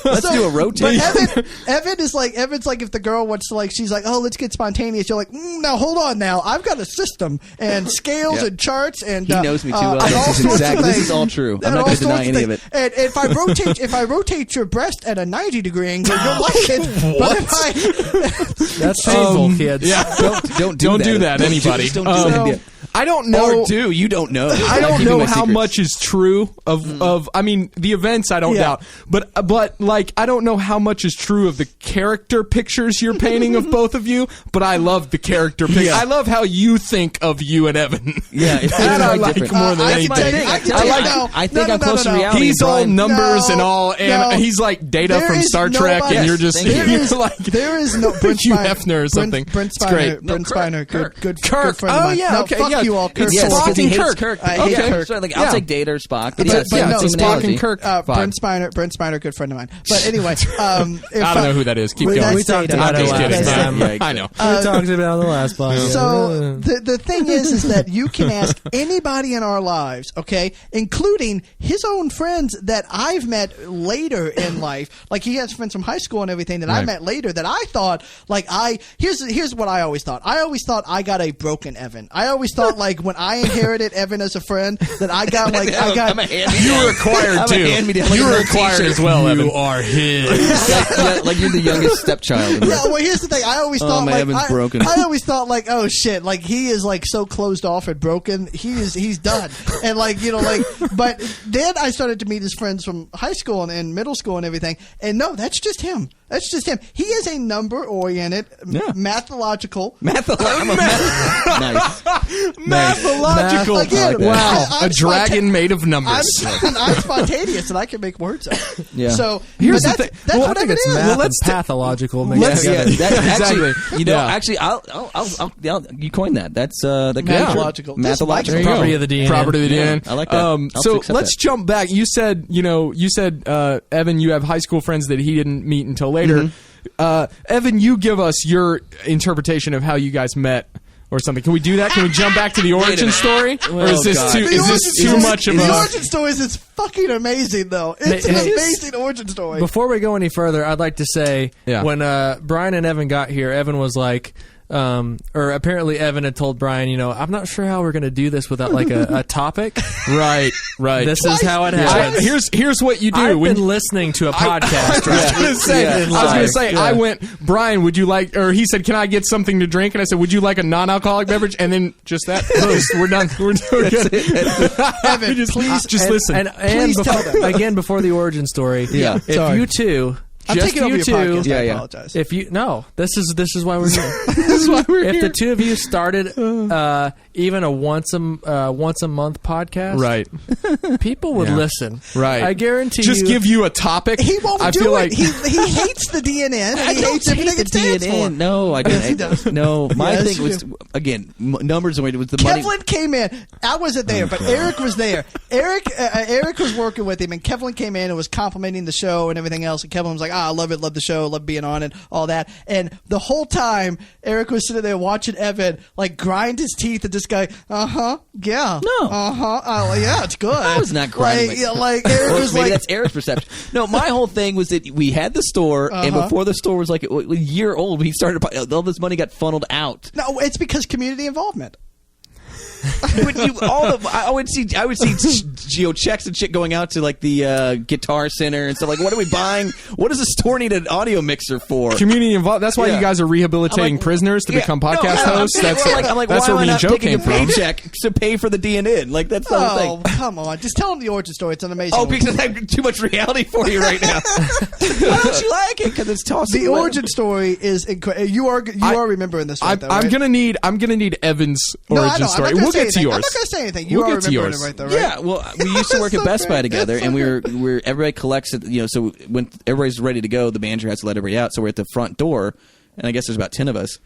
way. Let's do a rotate. But Evan's like if the girl wants to, like, she's like, oh, let's get spontaneous. You're like, now hold on now. I've got a system and scales Yeah. and charts and He knows me too well. and all This is sorts of exactly- this things. is all true. I'm And not all gonna deny sorts of any of things. it. And if I rotate your breast at a 90-degree angle, you'll like it. But if I That's painful, kids. Yeah, Don't do that, anybody. Just don't do that. Um, Yeah. I don't know. Or do you don't know? I I'm don't keeping know my how secrets. much is true of I mean the events I don't Yeah. doubt, but like I don't know how much is true of the character pictures you're painting of both of you. But I love the character picture. Yeah. I love how you think of you and Evan. Yeah, it's that I very like different. more than I anything. can tell you- I can I tell you like- now. I think I'm close to no. reality. He's all Brian. numbers No, and all, and no. he's like Data There from is Star Trek, nobody- and you're Yes, just thank you. There is like there is no Brent Hugh Spiner, Hefner or something. Brent It's great. Spiner, No, Brent Kirk. Spiner, good Kirk. friend of Oh mine. yeah, No, okay, fuck yeah. you all, Kirk. It's Yes, Spock because he and hates Kirk. Kirk. I hate Okay. Kirk. So, like, Yeah. I'll take Data or Spock. But But yes, yeah, it's it's an Spock analogy. and Kirk. Brent Spiner, good friend of mine. But anyway, if I don't know who that is. Keep Well, going. that's We talked Data. about I'm it just last kidding. time. Yeah, I know. We talked about it on the last podcast. So the thing is that you can ask anybody in our lives, okay, including his own friends that I've met later in life. Like he has friends from high school and everything that I Right. met later that I thought here's what I always thought. I always thought I got a broken Evan. I always thought like when I inherited Evan as a friend that I got like I got I'm a hand-me-down. You were acquired I'm a too. hand-me-down, like You an were old acquired t-shirt. as well, Evan. are his. like you're the youngest stepchild. Yeah, well, here's the thing. I always thought my like Evan's broken. I always thought like, oh shit, like he is like so closed off and broken. He's done. And like but then I started to meet his friends from high school and middle school and everything. And no, that's just him. That's just him. He is a number oriented, mathological. Nice. Mathological. Again, wow. I'm A dragon made of I'm, numbers. I'm spontaneous and I can make words up. Yeah. So Here's but the that's, thing. that's Well, what I think Evan it's is. math let's and pathological. mixed let's- Yeah, together. that, Exactly. actually, Yeah. actually, I'll you coined that. That's that could be true. Mathological. Just like Mathological. There you Property go. of the DNA. Property of the Yeah, DNA. I like that. I'll So accept let's that. jump back. You said, Evan, you have high school friends that he didn't meet until later. Evan, you give us your interpretation of how you guys met or something. Can we do that? Can we jump back to the origin story? Or is this God. too The is this origin too story- much of the a origin story is fucking amazing though. It's an Hey, amazing origin story. Before we go any further, I'd like to say Yeah. when Brian and Evan got here, Evan was like, or apparently Evan had told Brian, I'm not sure how we're going to do this without like a topic. right? This is how it I- happens. here's what you do. I've when been listening to a podcast. I was gonna say, Yeah. I was gonna say, Yeah. I went, Brian, would you like, or he said, can I get something to drink? And I said, would you like a non-alcoholic beverage? And then just that, we're done. We're good. Evan, just, please just listen. And Please tell them. again, before the origin story, Yeah. if Sorry. you two, I'm just taking over you your two, podcast. Yeah, I yeah. apologize. if you this is why we're here. This is why we're If here. the two of you started even a once a month podcast, Right. people would Yeah. listen. Right. I guarantee Just you. give you a topic. He won't I do feel it. like He hates the DNN. And he hates everything it stands for. No, I Yes, he didn't. does. No, my Yes, thing was you again numbers. It was the money. Kevlin came in. I wasn't there, but Eric was there. Eric was working with him, and Kevlin came in and was complimenting the show and everything else. And Kevlin was like, I love it, love the show, love being on it, all that. And the whole time, Eric was sitting there watching Evan like grind his teeth and just go, yeah, No. oh yeah, it's good. I was not grinding Like, my- yeah, like Eric Well, was maybe like, that's Eric's perception. No, my whole thing was that we had the store, and before the store was like a year old, we started. All this money got funneled out. no, it's because community involvement. I would see checks and shit going out to like the Guitar Center and stuff. Like, what are we buying? What does the store need an audio mixer for? Community involved. That's why you guys are rehabilitating prisoners to become podcast hosts. That's why where me and Joe came from. Paycheck to pay for the DNN. Like, that's the whole thing. Come on. Just tell them the origin story. It's an amazing Oh, because I have too much reality for you right now. Why don't you like it? Because it's tossing. The origin story is incredible. You are remembering this right, though, right? I'm gonna need Evan's origin story. We'll get to yours. I'm not going to say anything. You We'll are get to remembering yours. it right, though, right? Yeah, well, we used to work at Best Buy together, and we're everybody collects it. So when everybody's ready to go, the manager has to let everybody out. So we're at the front door, and I guess there's about 10 of us.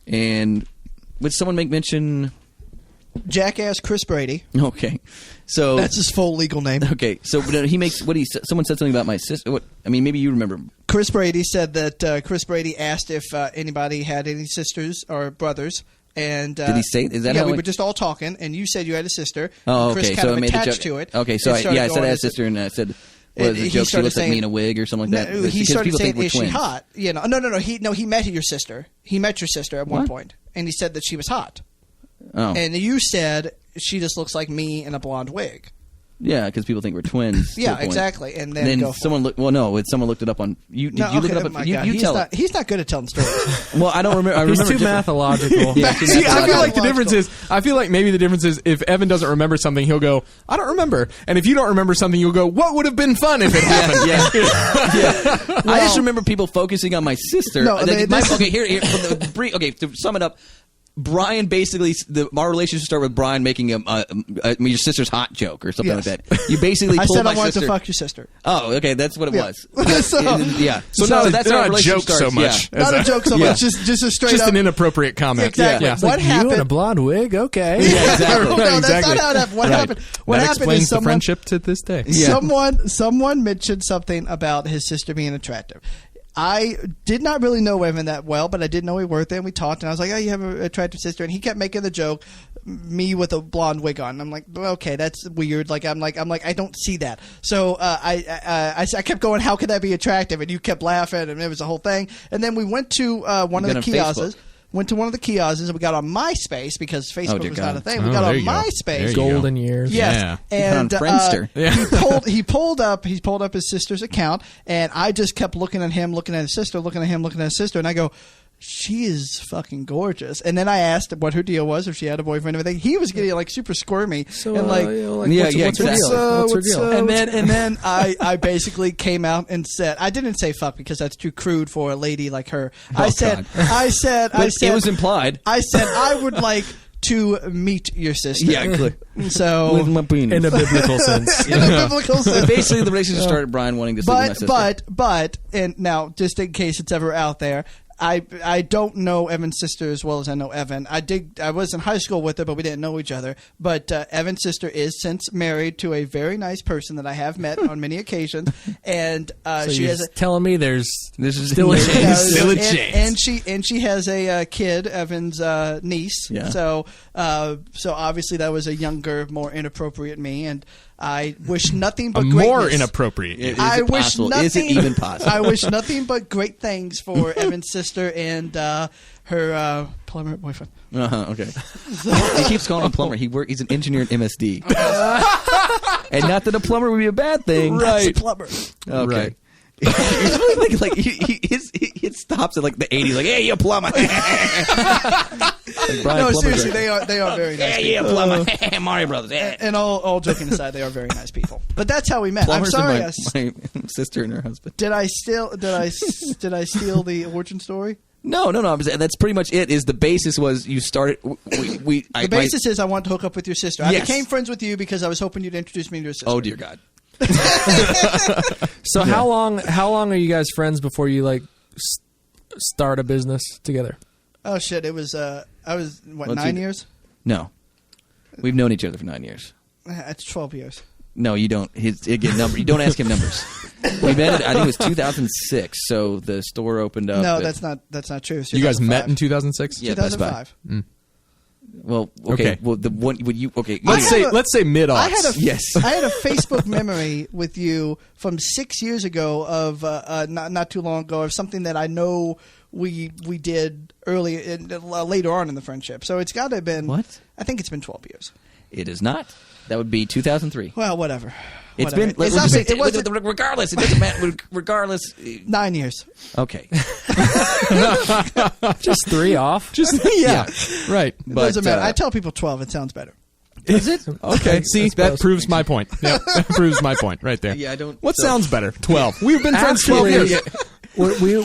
And would someone make mention? Jackass Chris Brady. Okay, so that's his full legal name. Okay, so he makes someone said something about my sister. What? I mean, maybe you remember. Chris Brady said that Chris Brady asked if anybody had any sisters or brothers. And did he say? Is that yeah? how We were just all talking, and you said you had a sister. Oh, and Chris okay. kind So of I made attached the joke. to it. Okay, so I said I had a sister, and I said, "What is the joke? She looks like me in a wig or something like that." No, he started saying, "Is she twins. hot?" You know, no. He met your sister. He met your sister at one point, and he said that she was hot. Oh, and you said she just looks like me in a blonde wig. Yeah, because people think we're twins. Yeah, exactly. And then someone looked. Well, no, someone looked it up on you. Did you look it up? You tell it. He's not good at telling stories. Well, I don't remember. He's too mathological. Yeah, See, I feel like the difference is. I feel like maybe the difference is if Evan doesn't remember something, he'll go, "I don't remember," and if you don't remember something, you'll go, "What would have been fun if it happened?" Yeah. I just remember people focusing on my sister. No, okay, to sum it up. Brian basically, our relationship started with Brian making your sister's hot joke or something like that. You basically I pulled said my I wanted sister. to fuck your sister. Oh, okay, that's what it was. So that's how not a joke so much. Yeah. Not a joke so much, just a straight just up. an inappropriate comment. Exactly. Yeah. What happened? You in a blonde wig? Okay. Yeah, exactly. No, Exactly. that's not how that. What happened? What that happened explains is the friendship to this day. someone mentioned something about his sister being attractive. I did not really know Evan that well, but I did know he worked there, and we talked, and I was like, "Oh, you have an attractive sister," and he kept making the joke, me with a blonde wig on. I'm like, "Okay, that's weird." I'm like, I don't see that. So I kept going, "How could that be attractive?" And you kept laughing, and it was a whole thing. And then we went to one of the kiosks. Went to one of the kiosks and we got on MySpace because Facebook was not a thing. We got on MySpace. Golden years. Yes, and Friendster. he pulled up his sister's account, and I just kept looking at him, looking at his sister, looking at him, looking at his sister, and I go, "She is fucking gorgeous." And then I asked what her deal was, if she had a boyfriend and everything. He was getting like super squirmy. So, and what's her deal? And then I basically came out and said, I didn't say fuck because that's too crude for a lady like her. I said It was implied. I said I would like to meet your sister. Yeah, clear. So With my penis. In a biblical sense. in a biblical sense. Basically, the relationship started Brian wanting to sleep with my sister. But and now just in case it's ever out there, I don't know Evan's sister as well as I know Evan. I was in high school with her, but we didn't know each other. But Evan's sister is since married to a very nice person that I have met on many occasions, and So she you're has telling me there's still a chance. Still a chance. and she has a kid, Evan's niece. Yeah. So obviously that was a younger, more inappropriate me, and I wish nothing but More greatness. inappropriate. Is I it wish possible? nothing. Is it even possible? I wish nothing but great things for Evan's sister and her plumber boyfriend. Okay. He keeps calling him plumber. He's an engineer at MSD. And not that a plumber would be a bad thing. That's a plumber. Okay. Right. It's really like he stops at like the 80s, like, "Hey, you plumber!" No, seriously, they are very nice. "Hey, you plumber!" Mario Brothers. And all joking aside, they are very nice people. But that's how we met. Plumbers I'm sorry. are my sister and her husband. Did I steal the origin story? No. That's pretty much it. Is the basis was you started? The basis is I want to hook up with your sister. I Yes. became friends with you because I was hoping you'd introduce me to your sister. Oh dear God. So how long are you guys friends before you like start a business together? Oh shit! It was I was 9 years. No, we've known each other for 9 years. It's 12 years. No, you don't. Again, number. You don't ask him numbers. We met. I think it was 2006. So the store opened up. No, that's not true. It's You guys met 2005. in 2006? Yeah, Best Buy. 2005. Well, okay. Well, the one would you? Okay, Let's say mid I had aughts. Yes. I had a Facebook memory with you from 6 years ago of not too long ago of something that I know we did later on in the friendship. So it's got to have been What? I think it's been 12 years. It is not. That would be 2003. Well, whatever. It's Whatever. been. It's not been- it wasn't Regardless, it doesn't matter. Regardless. 9 years. Okay. Just 3 off. Just yeah, right. It doesn't matter. uh, I tell people 12. It sounds better. Is it? Okay, see, that suppose. proves my point. Yep, that proves my point right there. Yeah, I don't- What so- sounds better? 12. We've been friends 12 Actually, years.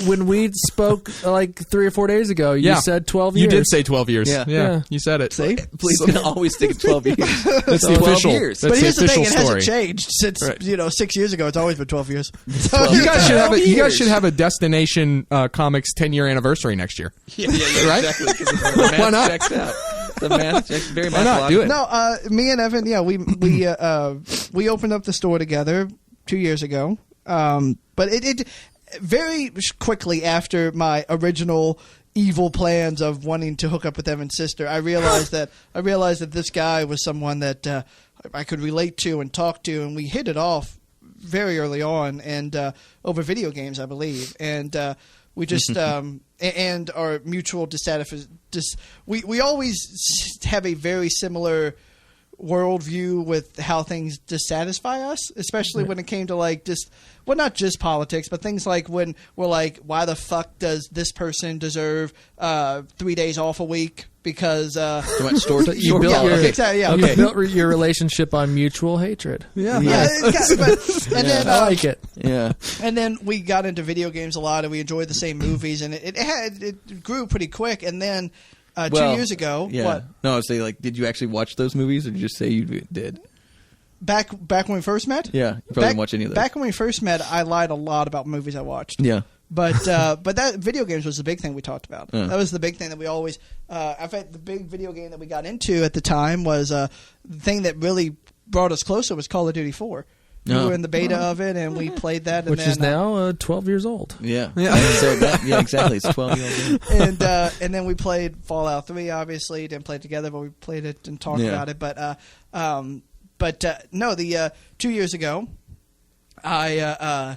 when we spoke like 3 or 4 days ago, you Yeah. said 12 years. You did say 12 years. Yeah. Yeah. You said it. See? Please always stick at 12 years. That's the 12 official. years. That's But here's the the thing: official it story. hasn't changed since Right. 6 years ago. It's always been 12 years. You guys should have a, 12 you guys years. should have a Destination Comics 10-year anniversary next year. Yeah, Right? exactly. 'Cause the math Why not? checks out. The math checks very Why not? Do it. No, me and Evan, yeah, we opened up the store together 2 years ago. But it very quickly after my original evil plans of wanting to hook up with Evan's sister, I realized that this guy was someone that I could relate to and talk to, and we hit it off very early on, and over video games, I believe, and we just and our mutual we always have a very similar worldview with how things dissatisfy us, especially when it came to like not just politics, but things like when we're like, why the fuck does this person deserve 3 days off a week? Because You built yeah, your, exactly, yeah. you built your relationship on mutual hatred. Yeah. And then I like it. Yeah. and then we got into video games a lot, and we enjoyed the same movies, and it grew pretty quick. And then 2 years ago, Yeah. what? No, I was saying, like, did you actually watch those movies, or did you just say you did? Back when we first met, Yeah. You probably didn't watch any of those. Back when we first met, I lied a lot about movies I watched. Yeah. But that video games was the big thing we talked about. Yeah. That was the big thing that we always. In fact, the big video game that we got into at the time was the thing that really brought us closer was Call of Duty 4. We Oh. were in the beta of it, and we played that. And Which then, is now 12 years old. Yeah. Yeah, exactly. It's 12 years old. and then we played Fallout 3. Obviously, didn't play it together, but we played it and talked Yeah. about it. But no, the 2 years ago, I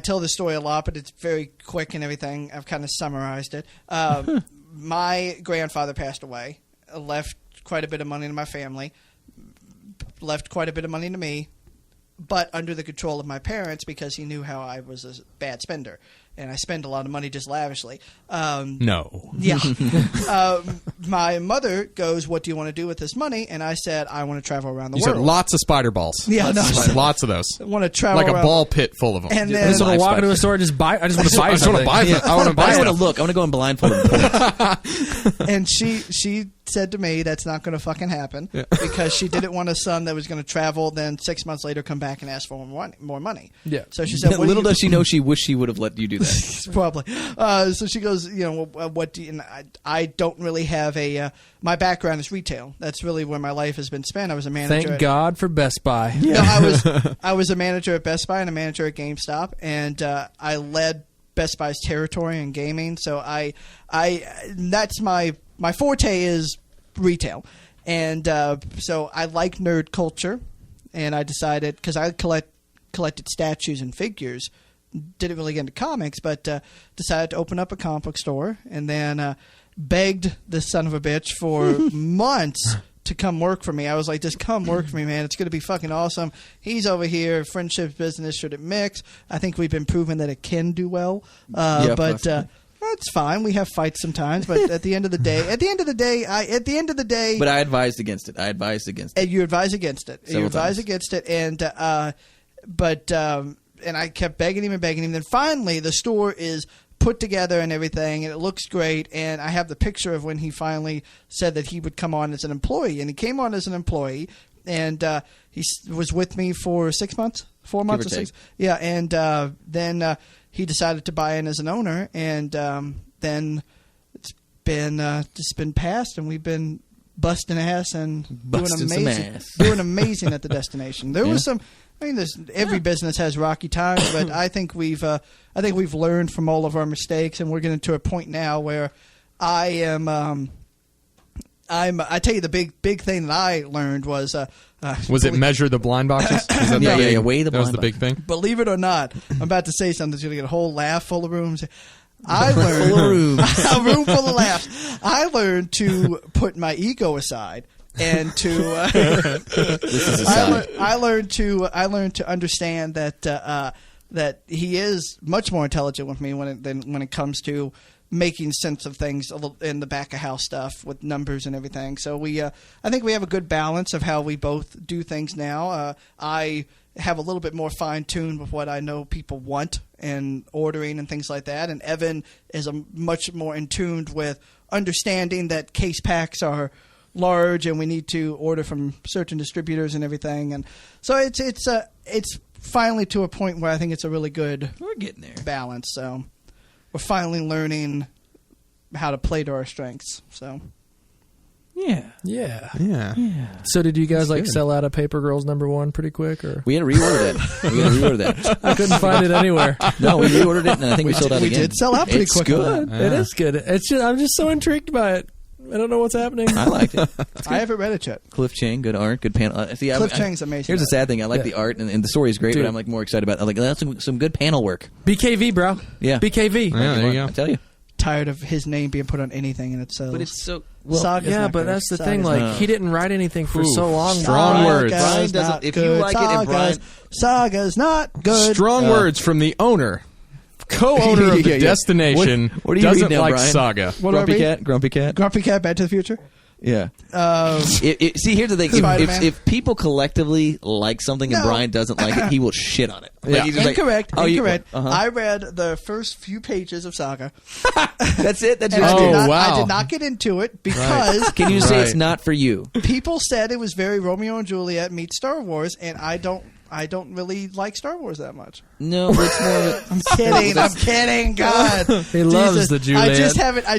tell this story a lot, but it's very quick and everything. I've kind of summarized it. My grandfather passed away, left quite a bit of money to my family, left quite a bit of money to me, but under the control of my parents because he knew how I was a bad spender. And I spend a lot of money just lavishly. No. Yeah. My mother goes, "What do you want to do with this money?" And I said, "I want to travel around the You world." said lots of spider balls. Yeah, Lots of those. I want to travel Like a around. ball pit full of them. And I then just want to walk into a store and just buy. I just want to buy I just want to something. buy Yeah. I want to buy I want to stuff. look. I want to go in blindfolded and point. and she said to me, "That's not going to fucking happen," because she didn't want a son that was going to travel, then 6 months later come back and ask for more money. Yeah. So she said, what Little do you does she know, she wished she would have let you do that. Probably. So she goes, what do you? And I don't really have a. My background is retail. That's really where my life has been spent. I was a manager. Thank God for Best Buy. No, I was a manager at Best Buy and a manager at GameStop, and I led Best Buy's territory in gaming. So that's my forte is retail, and so I like nerd culture, and I decided because I collected statues and figures. Didn't really get into comics, but decided to open up a comic book store, and then begged this son of a bitch for months to come work for me. I was like, just come work for me, man. It's going to be fucking awesome. He's over here. Friendship, business, should it mix? I think we've been proven that it can do well. But it's fine. We have fights sometimes, but at the end of the day, But I advised against it. I advised against it. and you advise against it. Several You advise times. against it, and I kept begging him and begging him. Then finally, the store is put together and everything, and it looks great. And I have the picture of when he finally said that he would come on as an employee, and he came on as an employee, and he was with me for 6 months, 4 months, Give or or 6. Yeah, and then he decided to buy in as an owner, and then it's been just been passed, and we've been busting ass and Busting some doing amazing, ass. doing amazing at the destination. There was some. I mean, every business has rocky times, but I think we've learned from all of our mistakes, and we're getting to a point now where I am. I tell you, the big thing that I learned was. Was it measure the blind boxes? Was that Yeah, the big, yeah, weigh the That was blind the big thing. Believe it or not, I'm about to say something that's going to get a whole laugh full of rooms. I learned a room full of laughs. I learned to put my ego aside and to I learned to understand that that he is much more intelligent with me when it comes to making sense of things in the back of house stuff with numbers and everything. So I think we have a good balance of how we both do things now. I have a little bit more fine-tuned with what I know people want and ordering and things like that. And Evan is much more in tune with understanding that case packs are large and we need to order from certain distributors and everything. And so it's finally to a point where I think it's a really good We're getting there. balance. So we're finally learning how to play to our strengths. So Yeah. Yeah. So did you guys good. sell out of Paper Girls #1 pretty quick, or We had to reorder that. I couldn't find it anywhere? No, we reordered it, and I think we sold out we again. did sell out pretty It's quickly. good. Yeah. It is good. I'm just so intrigued by it. I don't know what's happening. I liked it. I haven't read it yet. Cliff Chang, good art, good panel. Cliff Chang's amazing. Here's the sad thing: I like Yeah. the art, and the story is great, Dude. but I'm more excited about. That's some good panel work. BKV, bro. Yeah. BKV. Yeah, there you go. I tell you. Tired of his name being put on anything and it sells. But it's so Saga's Yeah, not but good. that's the Saga's thing. not Like, he didn't write anything for Ooh, so long. strong words. Brian doesn't- not if you good. like it and Brian- Saga's not good. Strong words from the owner, co-owner of the Yeah. Destination. What are you doesn't reading now, like Brian? Saga. What do I Grumpy read? Cat, Grumpy Cat. Grumpy Cat, Back to the Future. Yeah. Um, See, here's the thing: Spider-Man. if people collectively like something and No. Brian doesn't like it, he will shit on it. Yeah. he's just like, incorrect. oh, incorrect. Uh-huh. I read the first few pages of Saga. That's it. That's And just I did Oh, not, wow. I did not get into it because Can you say it's Right. not for you? people said it was very Romeo and Juliet meets Star Wars, and I don't really like Star Wars that much. No, it's more of a, I'm kidding. I'm kidding. God, He loves the Juliet. I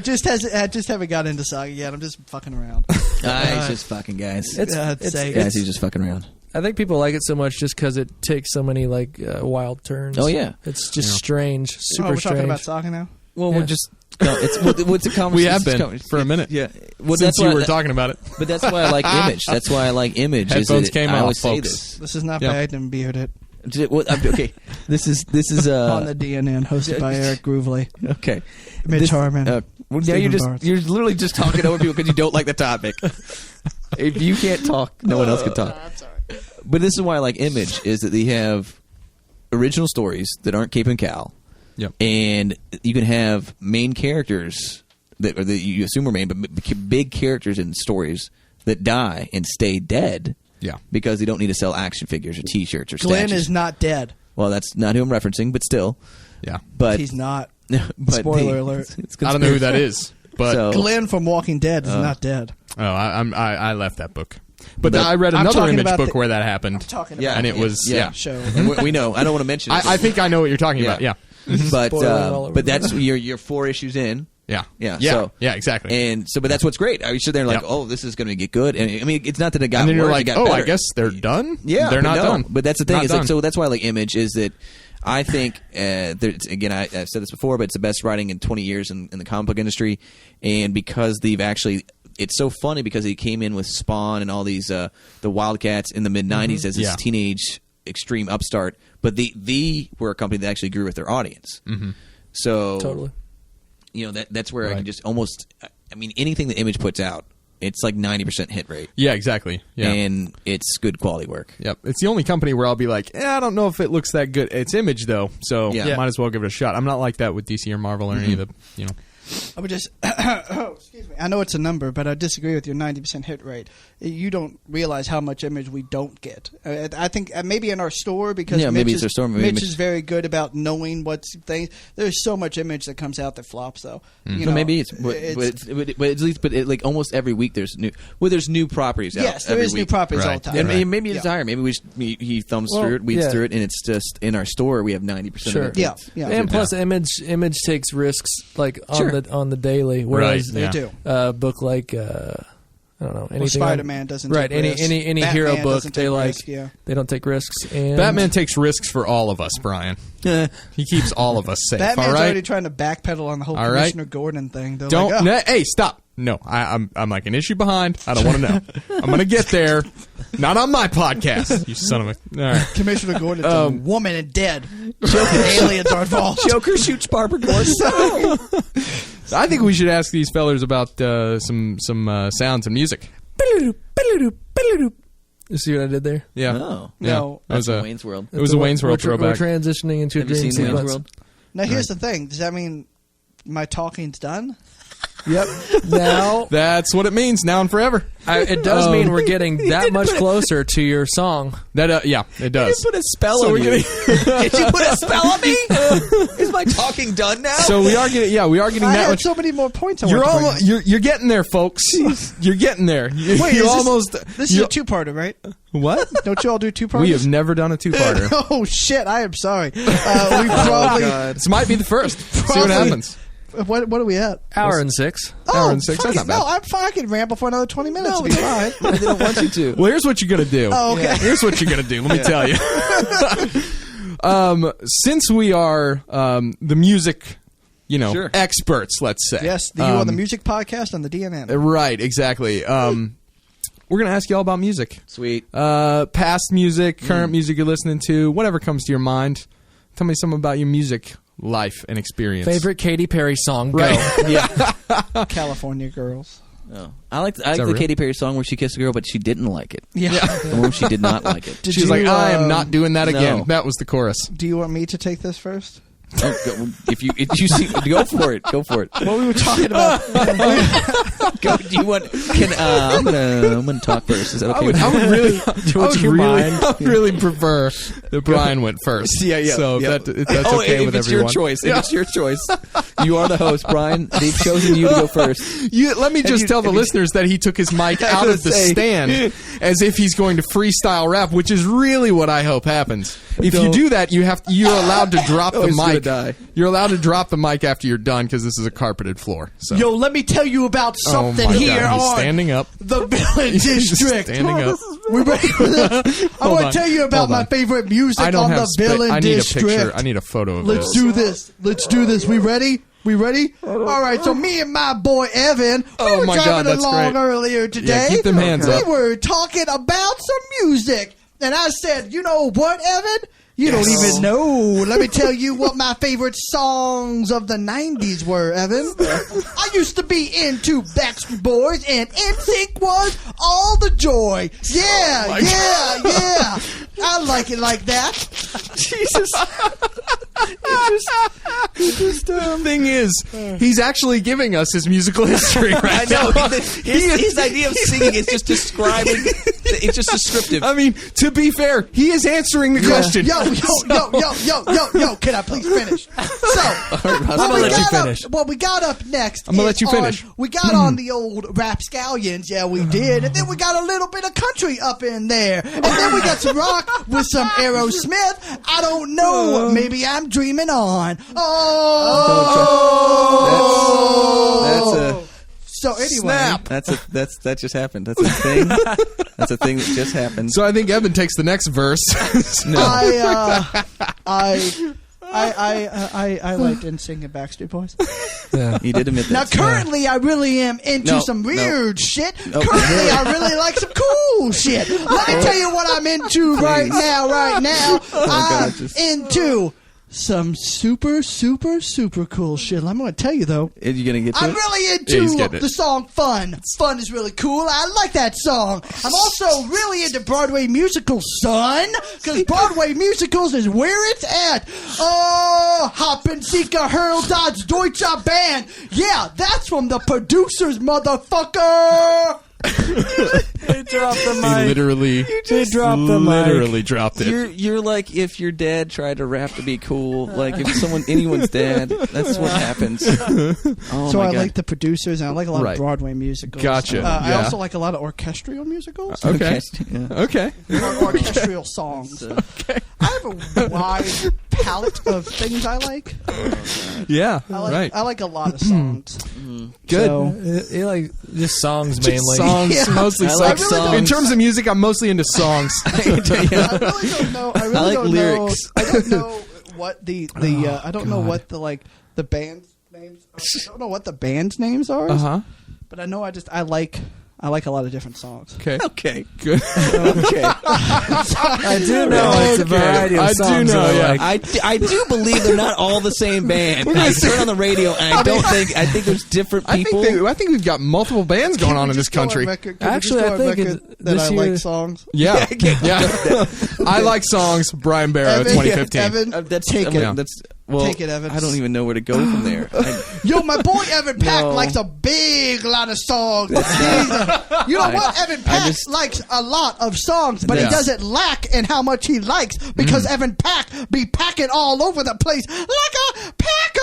just haven't got into Saga yet. I'm just fucking around. he's just fucking guys. God's sake. Guys, he's just fucking around. I think people like it so much just because it takes so many wild turns. Oh, yeah. It's just strange, super Oh, we're strange. talking about Saga now. Well, Yeah. we're just. No, it's what's a conversation? We have been for a minute. Yeah. Well, Since that's you why, were talking about it. But that's why I like Image. That's why I like Image. Headphones is that came I off, always say folks. this. This is not Yeah. bad and beard it Okay, this is on the DNN, hosted by Eric Groovely, okay. Mitch Harmon. Well, now Stephen Barnes. you're literally just talking over people because you don't like the topic. If you can't talk, no one else can talk. I'm sorry. But this is why I like Image is that they have original stories that aren't Cape and Cal, Yep. and you can have main characters that you assume are main, but big characters in stories that die and stay dead. Yeah. Because they don't need to sell action figures or T-shirts or Glenn statues. is not dead. Well, that's not who I'm referencing, but still. Yeah. But He's not. but Spoiler alert. it's I don't know who that is, but So- Glenn from Walking Dead is not dead. I left that book. But But I read I'm another talking Image about book the- where that happened. I'm talking Yeah, about and it was yeah. show. And we know. I don't want to mention it. I think I know what you're talking about. Yeah. but Spoiler all over but that's you're 4 issues in. Yeah. Yeah, Yeah. so- yeah. Exactly. And so, but that's what's great. I sit there like, Yep. oh, this is going to get good. And I mean, it's not that it got And then you're worse, like, it got oh, better. I guess they're done. Yeah, they're but not no. done. But that's the thing. Not It's like, done. so that's why I like Image is that I think again I've said this before, but it's the best writing in 20 years in the comic book industry, and because they've actually. It's so funny because he came in with Spawn and all these the Wildcats in the mid '90s as this Yeah. teenage extreme upstart, but they were a company that actually grew with their audience. Mm-hmm. So Totally. you know that's where I Right. can just almost. I mean, anything that Image puts out, it's like 90% hit rate, Yeah. Exactly. Yeah. and it's good quality work. Yep. It's the only company where I'll be like, I don't know if it looks that good. It's Image though, so Yeah. might as well give it a shot. I'm not like that with DC or Marvel or any of the, you know. I would just, excuse me. I know it's a number, but I disagree with your 90% hit rate. You don't realize how much Image we don't get. I think maybe in our store because Yeah, Mitch maybe is, it's our store, maybe Mitch Mitch- is very good about knowing what's things. There's so much Image that comes out that flops though. You So know, maybe it's, but at least, like almost every week there's new properties out. yes, there every is new week. properties all Right. the time. And Right. maybe it's Yeah. higher. Maybe he thumbs Well, through it, weeds yeah. through it, and it's just in our store we have 90% Sure. of it. Yeah, yeah. And plus, Image takes risks like Sure. on the daily, whereas Right. They Yeah. do. a book like I don't know anything. Spider-Man doesn't right. take Any risks. any Batman hero book doesn't they take like. risk, yeah. They don't take risks. And Batman takes risks for all of us, Brian. He keeps all of us safe. Batman's all right. already trying to backpedal on the whole All right. Commissioner Gordon thing. They're Don't. like, oh, Hey, stop. No, I'm like an issue behind. I don't want to know. I'm going to get there. Not on my podcast, you son of a... All right. Commissioner Gordon's a woman and dead. Aliens are involved. Joker shoots Barbara Gordon. I think we should ask these fellers about some sounds and music. You see what I did there? Yeah. No. Yeah. No. That was That's a Wayne's World. It was a Wayne's World We're throwback. transitioning into a Have you dream seen Wayne's sequence. World? Now, here's the thing. Does that mean my talking's done? Yep. Now, That's what it means now and forever. it does mean we're getting that much closer to your song. That yeah, it does. Put a spell So on we're you. Did you put a spell on me? Is my talking done now? So we are getting I that had much. so many more points. I You're wanted to bring almost you're getting there, folks. You're getting there. Wait, You're is almost. This is a two-parter, right? What? Don't you all do two-parters? We have never done a two-parter. Oh shit! I am sorry. We probably. This might be the first. See what Probably- happens. What are we at? Hour and 6. Oh, Hour and 6. That's fuck not it. bad. No, I'm fine. I can ramble for another 20 minutes. It'll be fine. They don't want you to. Well, here's what you're gonna do. Oh, okay. Here's what you're gonna do. Let me tell you. Since we are the music, Sure. experts, let's say. Yes, you on the music podcast on the DNN. Right. Exactly. We're gonna ask you all about music. Sweet. Past music, current music you're listening to, whatever comes to your mind. Tell me something about your music life and experience. Favorite Katy Perry song? Go. Right. Yeah. California girls. Oh. I like that the real? Katy Perry song where she kissed a girl, but she didn't like it. Yeah. The one she did not like it. Did She's you, like, I am not doing that again. no. That was the chorus. Do you want me to take this first? Oh, if you see, go for it. Go for it. What we were talking about. Go, do you want? I'm gonna talk first. Is that okay? I would really, mind? I would really prefer that Brian went first. Yeah. So that's okay if with it's everyone. your choice. If it's your choice, you are the host, Brian. They've chosen you to go first. Let me just tell the listeners that he took his mic out of the stand as if he's going to freestyle rap, which is really what I hope happens. If you do that, you're allowed to drop the he's gonna mic. die. You're allowed to drop the mic after you're done because this is a carpeted floor. So. Yo, let me tell you about something oh my here God, he's on standing up. the Villain He's District. standing up. We ready for this? I Hold want on. to tell you about Hold my on. favorite music I don't on have the Villain I need District. a picture. I need a photo of Let's this. do this. Let's do this. We ready? We ready? All right. So me and my boy Evan, we Oh were my driving God, that's along great. earlier today. keep them hands we up. were talking about some music, and I said, "You know what, Evan? You don't even know. Let me tell you what my favorite songs of the 90s were, Evan. I used to be into Backstreet Boys, and NSYNC was all the joy. Yeah, yeah. I like it like that. Jesus. Thing is, he's actually giving us his musical history right I know. now. His idea of singing is just describing. It's just descriptive. I mean, to be fair, he is answering the question. Yo. Can I please finish? So, I'm gonna let you finish. We got up next. I'm gonna let you finish. We got on the old rapscallions. Yeah, we did. And then we got a little bit of country up in there. And then we got some rock with some Aerosmith. I don't know. Maybe I'm dreaming on. So anyway, Snap. That just happened. That's a thing. That's a thing that just happened. So I think Evan takes the next verse. I liked NSYNC and Backstreet Boys. Yeah. You did admit that. Now, currently, I really am into some weird shit. Currently, I really like some cool shit. Let me tell you what I'm into right now. I'm into some super cool shit. I'm going to tell you, though. Are you going to get to I'm it? really Yeah, he's into getting it. the song Fun. Fun is really cool. I like that song. I'm also really into Broadway musicals, son. Because Broadway musicals is where it's at. Oh, Hoppen, Sieger, Hurl, Dodge, Deutsche Band. Yeah, that's from the producers, motherfucker. They dropped the He mic. literally dropped the mic. literally dropped it. You're like if your dad tried to rap to be cool. Like if anyone's dad, that's what happens. Oh So my I God. like the producers, and I like a lot Right. of Broadway musicals. Gotcha. I Yeah. also like a lot of orchestral musicals. Okay. Yeah. Okay. Orchestral songs. I have a wide palette of things I like. Yeah. I like a lot of songs. Good. So, You like just songs mainly. Songs, Yeah. mostly I songs. like songs. In terms of music, I'm mostly into songs. I really don't know. I really like don't lyrics. know. I don't know what I don't know what the band names. I don't know what the band's names are. Uh huh. but I know I like a lot of different songs. Okay. Okay. Good. Okay. I do know it's a variety of I songs. do know, that I yeah. like. I do believe they're not all the same band. I turn on the radio and I think there's different people. I think we've got multiple bands going on in this country. Actually, I think that I year- like songs. Yeah. Yeah. I like songs. Brian Barrow, Evan, 2015. Evan, That's take I mean, it. That's well. Take it, Evan. I don't even know where to go from there. Yo, my boy Evan Pack No. likes a big lot of songs. You know what? Evan Pack likes a lot of songs, but he Yeah. doesn't lack in how much he likes because Evan Pack be packing all over the place like a packer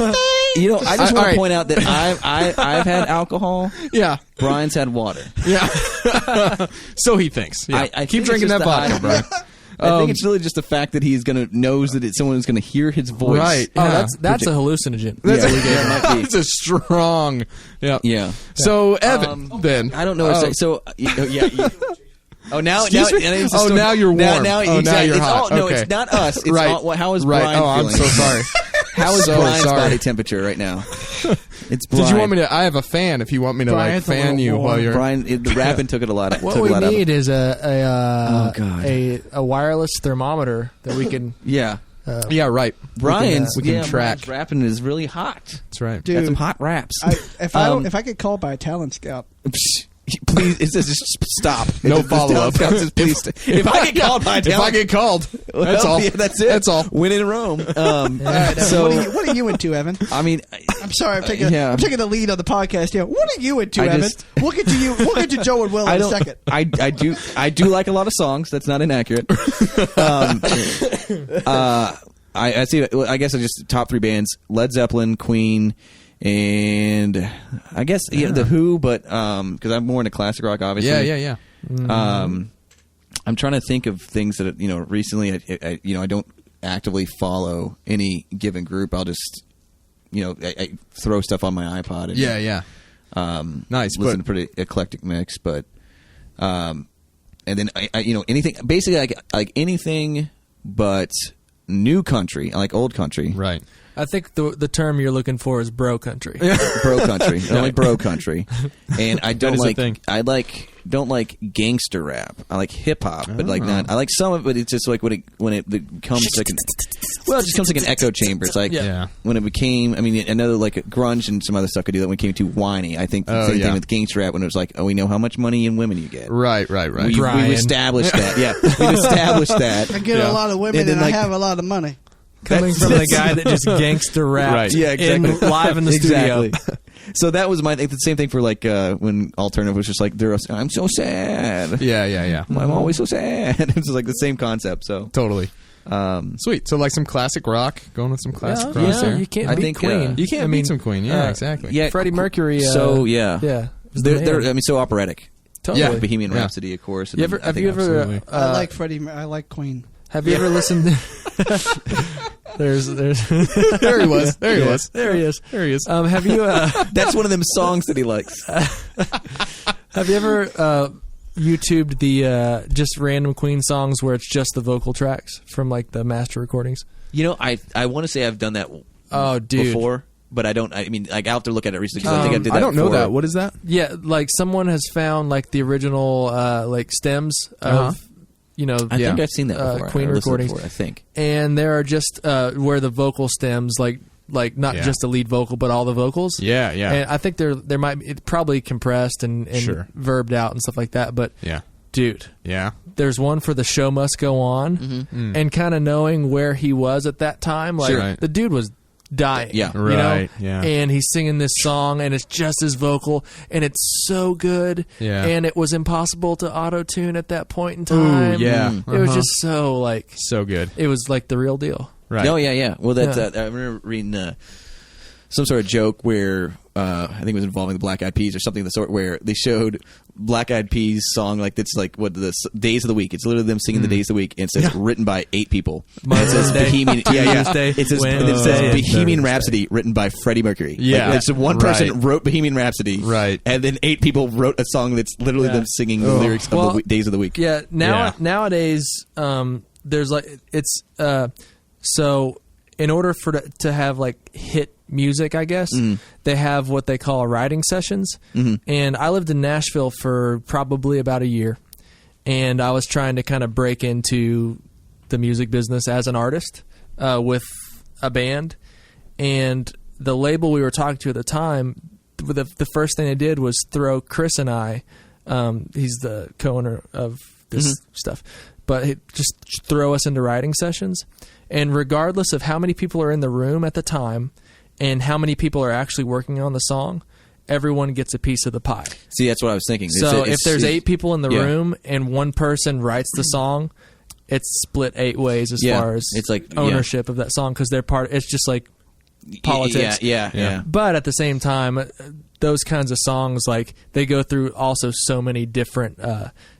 of things. You know, I just All want right. to point out that I've had alcohol. Yeah. Brian's had water. Yeah. So he thinks. Yeah. I Keep think drinking it's that just the vodka, Brian. I think it's really just the fact that he's knows that someone's gonna hear his voice. Right. Oh, Yeah. that's a hallucinogen. That's Yeah, a, yeah, it might be. That's a strong. Yeah. Yeah. So Evan, then I don't know. What to say. So oh now Excuse me? it's Oh, still- now you're warm. Now, now exactly. you're It's hot. all, no, Okay. it's not us. It's Right. all, how is right. Brian Oh, I'm feeling? so sorry. How is So Brian's sorry. body temperature right now? It's Brian. Did you want me to? I have a fan. If you want me to Brian's a like fan little you warm. while you're. Brian, the rapping took it a lot. What took we a lot need is God. a wireless thermometer that we can. Yeah, Yeah. Right. Brian's we can track. Brian's rapping is really hot. That's right. Dude, Got some hot raps. if I get called by a talent scout, Please, it says just stop. No It just follow-up. says, Please, if I get called by a If I talent, get called, well, that's all. yeah, that's it. That's all. Win in Rome. all right, So Evan, what are you into, Evan? I mean, I'm sorry, I'm taking yeah. the lead on the podcast here. What are you into, I Evan? just- We'll get to you. We'll get to Joe and Will in a second. I do like a lot of songs. That's not inaccurate. I see. I guess I just top 3 bands: Led Zeppelin, Queen, and I guess the Who. But because I'm more into classic rock, obviously. Yeah. I'm trying to think of things that recently. I don't actively follow any given group. I'll just I throw stuff on my iPod. And, Yeah. Nice. listen But to pretty eclectic mix, but and then I anything basically like anything but new country. I like old country, right. I think the term you're looking for is bro country. bro country. I like bro country, and I don't is a like thing. don't like gangster rap. I like hip hop, but like not. I like some of it, but it's just like when it becomes like it just comes like an echo chamber. It's like Yeah. when it became. I mean, another like grunge and some other stuff could do that when it came too whiny. I think the same thing with gangster rap when it was like, oh, we know how much money and women you get. Right. We've Brian. established that. Yeah, we've established that. I get Yeah. a lot of women And then, and I like- have a lot of money. Coming from the guy that just gangster rapped Right. Yeah, exactly. live in the studio. So that was the same thing for like when Alternative was just like I'm so sad. Yeah. I'm always so sad. It's just like the same concept. So Totally. Sweet. So like some classic rock. Going with some classic rock Yeah, there. you can't I beat think, Queen. You can't beat some Queen. Yeah, exactly. yeah, Freddie Mercury. so yeah, was the they're man. I mean so operatic. Totally. Yeah. Bohemian Yeah. Rhapsody, of course. You ever, and I have think you ever? absolutely. I like Freddie. I like Queen. Have you ever listened? There's. There he was. There he was. There he is. There he is. Have you? That's one of them songs that he likes. Have you ever YouTubed the just random Queen songs where it's just the vocal tracks from like the master recordings? I want to say I've done that. Oh, dude. Before, but I don't. I mean, like, I'll have to look at it recently because I think I did that. I don't know before. that. What is that? Yeah, like someone has found like the original like stems of I think I've seen that before. Queen I listened recordings. before, I think. And there are just where the vocal stems like not just the lead vocal but all the vocals. Yeah. And I think there might be, it's probably compressed and Sure. verbed out and stuff like that. But Yeah. dude, Yeah. there's one for The Show Must Go On, and kind of knowing where he was at that time, like Sure. Right. the dude was dying. Yeah. you know? Right, yeah. And he's singing this song, and it's just his vocal, and it's so good. Yeah. And it was impossible to auto tune at that point in time. yeah. It was just so like So good. it was like the real deal. Right. Oh yeah. Well, that's Yeah. I remember reading some sort of joke where I think it was involving the Black Eyed Peas or something of the sort, where they showed Black Eyed Peas song like that's like what the days of the week. It's literally them singing the days of the week, and it says written by 8 people. It says Bohemian. Tuesday, It says Wednesday, Bohemian Thursday. Rhapsody written by Freddie Mercury. Yeah. Like, it's one person Right. wrote Bohemian Rhapsody, Right. and then 8 people wrote a song that's literally them singing the lyrics of Well, the days of the week. Yeah. Yeah. Nowadays, there's like it's so in order to have like hit music, I guess, they have what they call writing sessions. And I lived in Nashville for probably about a year, and I was trying to kind of break into the music business as an artist with a band. And the label we were talking to at the time, the first thing they did was throw Chris and I, he's the co-owner of this stuff, but just throw us into writing sessions. And regardless of how many people are in the room at the time and how many people are actually working on the song, everyone gets a piece of the pie. See, that's what I was thinking. So if there's 8 people in the room and one person writes the song, it's split 8 ways as far as it's like ownership of that song, because they're part. It's just like politics. Yeah. But at the same time, those kinds of songs, like, they go through also so many different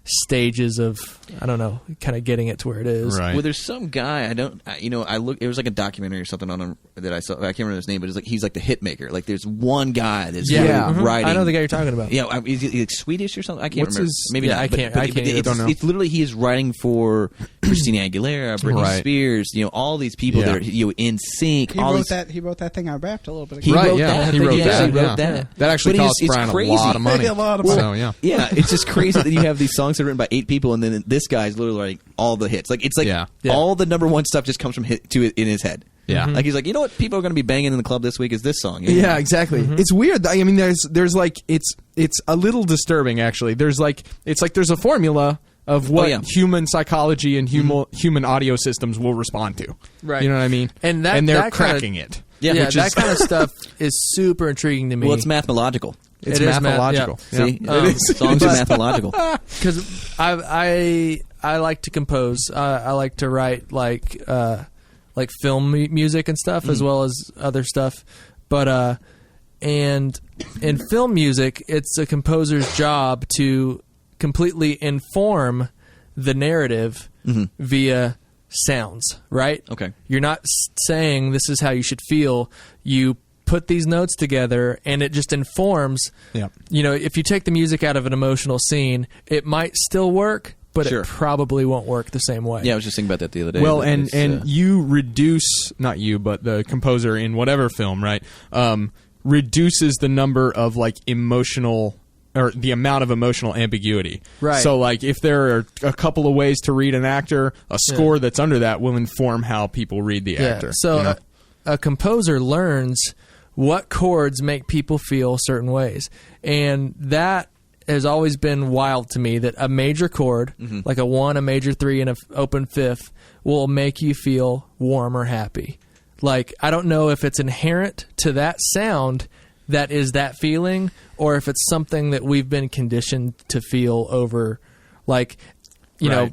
stages of, I don't know, kind of getting it to where it is. Right. Well, there's some guy I look. It was like a documentary or something on him that I saw. I can't remember his name, but it's like he's like the hit maker. Like there's one guy that's writing. I know the guy you're talking about. Yeah, is he like Swedish or something? I can't remember. Maybe not. I can't. I don't know. It's literally he is writing for Christina Aguilera, Britney Spears. All these people that are in sync. He wrote that. He wrote that thing I rapped a little bit ago. He wrote that. He wrote that. That. That actually cost Brian a lot of money. A lot of money. So yeah. Yeah, it's just crazy that you have these songs that are written by 8 people, and then this guy's literally writing all the hits. Like it's like all the number one stuff just comes from in his head. Yeah, like he's like, you know what, people are going to be banging in the club this week is this song. Yeah, exactly. It's weird. I mean, there's like it's a little disturbing actually. There's a formula of what human psychology and human audio systems will respond to. Right. You know what I mean? And they're cracking it. Yeah, that kind of stuff is super intriguing to me. Well, it's mathematical. It's mathological. See, songs are mathological. Because I like to compose. I like to write like film music and stuff, as well as other stuff. But and in film music, it's a composer's job to completely inform the narrative via sounds, right? Okay. You're not saying this is how you should feel. You put these notes together, and it just informs. Yeah. If you take the music out of an emotional scene, it might still work, but it probably won't work the same way. Yeah, I was just thinking about that the other day. Well, and you reduce, not you, but the composer in whatever film, right, reduces the number of like emotional, or the amount of emotional ambiguity. Right. So like if there are a couple of ways to read an actor, a score that's under that will inform how people read the actor. So a composer learns what chords make people feel certain ways. And that has always been wild to me, that a major chord, like a 1, a major 3, and an open 5th, will make you feel warm or happy. Like, I don't know if it's inherent to that sound that is that feeling, or if it's something that we've been conditioned to feel over, like, you know,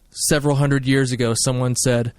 several hundred years ago, someone said,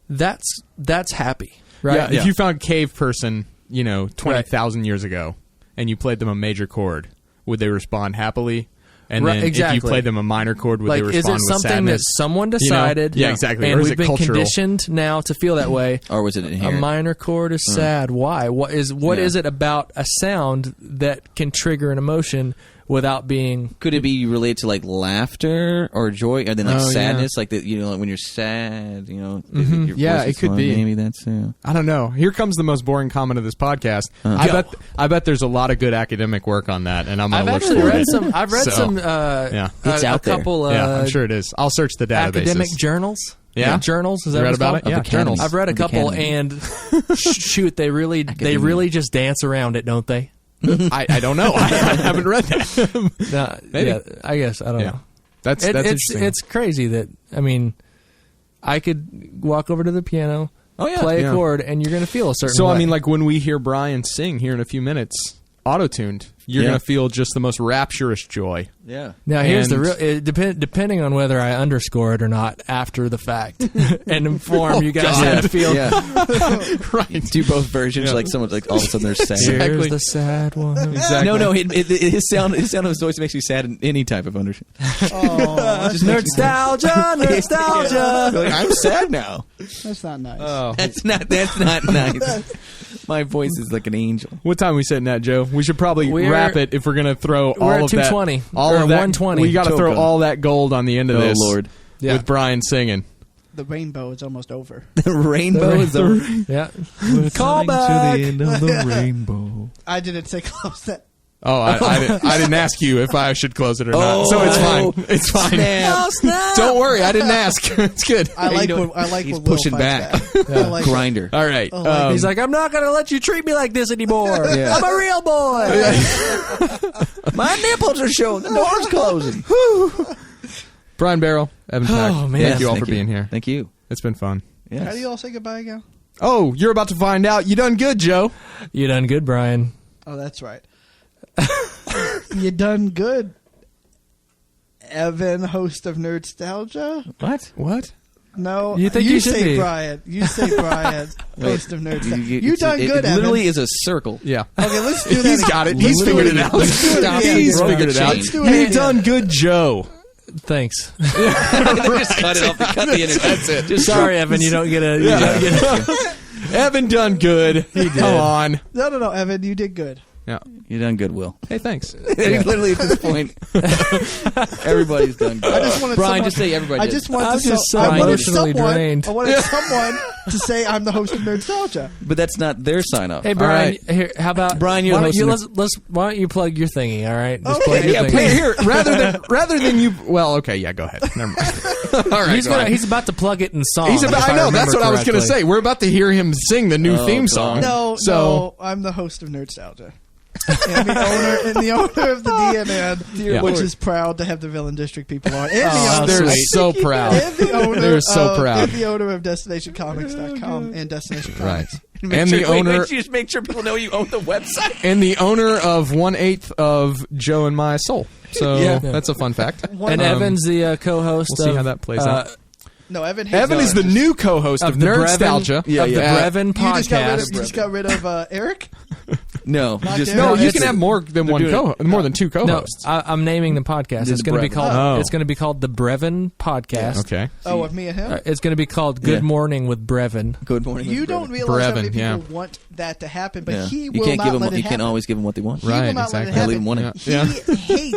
that's happy, right? Yeah, if you found Cave Person, 20,000 years ago, and you played them a major chord, would they respond happily? And then if you played them a minor chord, would they respond with sadness? Is it something that someone decided? Yeah, exactly. And or is we've it been cultural? conditioned now to feel that way. Or was it inherent? A minor chord is sad. Why? What is it about a sound that can trigger an emotion without being? Could it be related to like laughter or joy, and then like sadness, yeah. like that? Like when you're sad, your yeah, voice it is could fun. be. Maybe that's. I don't know. Here comes the most boring comment of this podcast. I bet there's a lot of good academic work on that, and I'm going to look for it. I've read some. It's out there. Couple. I'm sure it is. I'll search the databases. Academic journals. Yeah, journals. Is that you what read it's about called? it? Yeah, journals. I've read a couple, and shoot, they really just dance around it, don't they? I don't know. I haven't read that. Maybe. Yeah, I guess I don't know. That's interesting. It's crazy that I could walk over to the piano, play a chord, and you're going to feel a certain. So way. I mean, like when we hear Brian sing here in a few minutes, auto-tuned, you're going to feel just the most rapturous joy. Yeah. And Now here's the real. Depending on whether I underscore it or not after the fact, and inform you guys how to feel. Yeah. Right. Do both versions, like someone like all of a sudden they're sad. Here's the sad one. Exactly. No, his sound of his voice makes me sad in any type of undertone. Oh, Just nostalgia. Like, I'm sad now. that's not nice. Oh. That's not nice. My voice is like an angel. What time are we sitting at, Joe? We should probably wrap it if we're going to throw all We're of at 220. that. All or of that. 120. We got to throw all that gold on the end of this. Oh, Lord. Yeah. With Brian singing. the rainbow is almost over. The rainbow is over. Yeah. Call back. To the end of the rainbow. I didn't say close that. Oh, I didn't ask you if I should close it or not, so it's fine. It's fine. Snap. Don't worry, I didn't ask. It's good. I like you know, when he's when Will pushing fights back. back. I like it. Grinder. All right. He's like, I'm not going to let you treat me like this anymore. Yeah. I'm a real boy. My nipples are showing. The door's closing. Brian Barrow, Evan Pack. Oh, man. Thank you all for being here. Thank you. It's been fun. Yes. How do you all say goodbye again? Oh, you're about to find out. You done good, Joe. You done good, Brian. Oh, that's right. You done good, Evan, host of Nerdstalgia. What? No, You think you should say be. Brian. You say Brian, host of Nerdstalgia. You done it good, Evan. literally is a circle. Yeah. Okay, let's do that. He's got it. He's figured it out. Let's do it again. He's Broke figured the it out. chain. Let's do it You again. done good, Joe. Thanks. Just cut it off. Cut the internet. That's it. Just Sorry, Evan, you don't get a... Evan done good. He did. Come on. No, Evan, you did good. Yeah. You done good, Will. Hey, thanks. Literally at this point, everybody's done good. I just wanted Brian, someone, just say everybody. I did. just wanted I'm to just so I wanted emotionally someone, drained. I wanted someone to say I'm the host of Nerdstalgia. But that's not their sign up. Hey, Brian, here, how about... Brian, you're why don't hosting you, why don't you plug your thingy, all right? Just Okay. plug your Yeah, thingy. play here. Rather than you. Well, okay, yeah, go ahead. Never mind. All right, He's about to plug it in song. He's about. if I know. remember That's what I was going to correctly. say. We're about to hear him sing the new theme song. No, So I'm the host of Nerdstalgia. and the owner of the DNN, which is proud to have the Villain District people on. And the owner, they're so proud. and the owner They're so of, proud. And the owner of DestinationComics.com and Destination Right. Comics. And the owner. just make sure people know you own the website. And the owner of 1/8 of Joe and My Soul. So Yeah. that's a fun fact. And Evan's the co-host We'll see of... how that plays out. No, Evan hates Evan is the new co-host of the Nerdstalgia. Brevin, of the Brevin You podcast. just got rid of Eric? No, Not just there. No, you it's can a- have more than one more than two No, co-hosts. I'm naming the podcast. The It's going to be Brevin. called. Oh. It's going to be called the Brevin Podcast. Okay. Oh, of me and him? It's going to be called Good Yeah. Morning with Brevin. Good morning. You Mr. don't Brevin. realize how many Brevin, people yeah. want that to happen, but Yeah. he You will can't not give them. let it You happen. can't always give them what they want. He Right, will not let it exactly. Leave them happen. wanting. He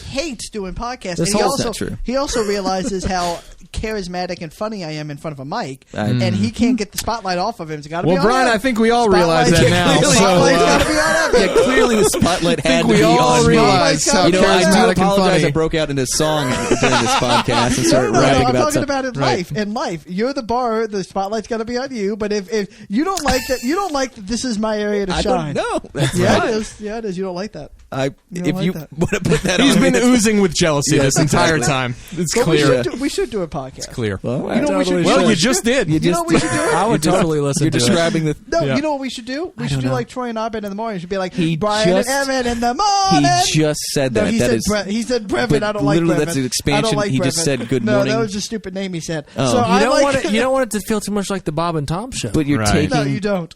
hates doing podcasts. This And he whole- also, That's not true. he also realizes how charismatic and funny I am in front of a mic, Mm. and he can't get the spotlight off of him. It's got to be Well, on Brian, him. I think we all realize that now. So Spotlight's got to be on Evan. Yeah, clearly the spotlight had to we be all on me. realize how You know, I do charismatic and apologize. funny. I broke out into song during this podcast and started No, rapping I'm about talking something. about in Right. life. In life, you're the bar. The spotlight's got to be on you. But if you don't like that, you don't like that. This is my area to I shine. don't know. That's Yeah, right. it is. Yeah, it is. You don't like that. I, don't if like you that. want to put that He's on been me, oozing with jealousy Yes, this entire exactly. time. It's But clear. we should do a podcast. Clear. Well, You know what we should do? Well, you just did. You You know what we should do? I would totally listen You're to it. describing the. No, Yeah. you know what we should do? We should do like Troy and Abed in the morning. It should be like He Brian just- and Evan in the He morning. just said No, that. he That said is. he said Brevin. but I don't like literally Brevin. that's an expansion. I don't like He just Brevin. said good No, morning. that was a stupid name he said. Oh. So You I like You don't want it to feel too much like the Bob and Tom show. But you're Right. taking. No, you don't.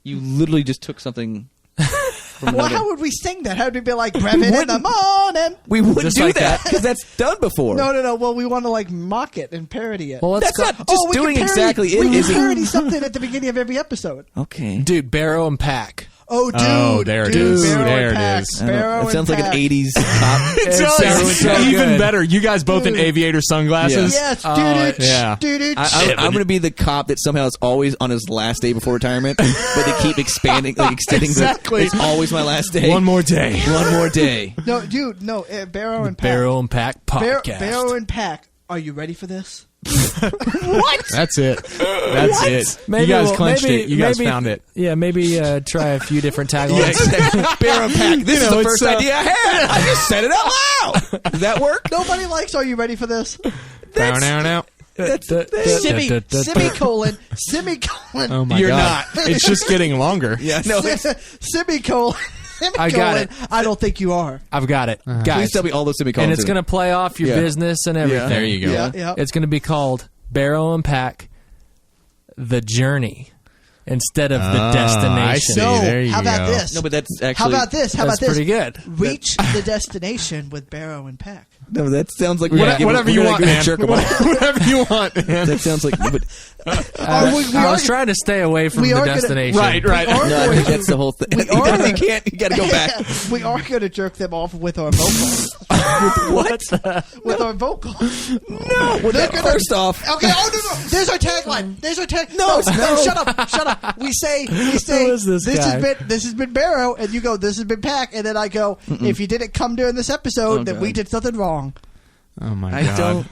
You literally just took something. From Well, another. how would we sing that? How would we be like Brevin in the wouldn't. morning? We wouldn't Just do like that because that's done before. No. Well, we want to like mock it and parody it. well, let's That's go. not just we can doing parody- exactly We it. can Is parody something at the beginning of every episode. Okay. Dude, Barrow and Pack. Oh, dude. Oh, there it is. Barrow There and it Pack. is. I don't know. Barrow It sounds and like an Pack. 80s cop. It sounds does. so Even good. better. You guys both in Dude. aviator sunglasses. Yes, Oh, yeah. dude. I'm going to be the cop that somehow is always on his last day before retirement, but they keep expanding, like extending. Exactly. It's always my last day. One more day. One more day. No, dude, no. Barrow and Pack. Barrow and Pack podcast. Barrow and Pack. Are you ready for this? That's it. That's it. You guys clenched it. You guys found it. Yeah, maybe try a few different taglines. Yeah, exactly. Barrow Pack. This is the it's, first idea I had. I just said it out loud. Does that work? Nobody likes. Are you ready for this? Now. Semicolon. Oh my You're god. not. It's just getting longer. Yeah, no. Semicolon. I got it. I don't think you are. I've got it, Please guys. tell me all those semicolons. And it's going to play off your Yeah. business and everything. There you go. Yeah. It's going to be called Barrow and Pack, The Journey. instead of the destination. I see. No, There you how about go. this? No, but that's How actually. about this? How That's about this? pretty good. Reach the destination with Barrow and Pack. No, that sounds like Whatever you want, man. Whatever you want, man. That sounds like. But, I was trying to stay away from we the are gonna- destination. Right. no, I think that's the whole thing. We are- You can't. You got to go back. We are going to jerk them off with our vocals. What? With our vocals. No. Well, They're gonna- first off, Okay. Oh no. There's our tagline. There's our tag. No. Shut up. Shut up. We say. Who is this guy? This has been Barrow, and you go. This has been Pack, and then I go. If you didn't come during this episode, then we did something wrong. Oh my I god.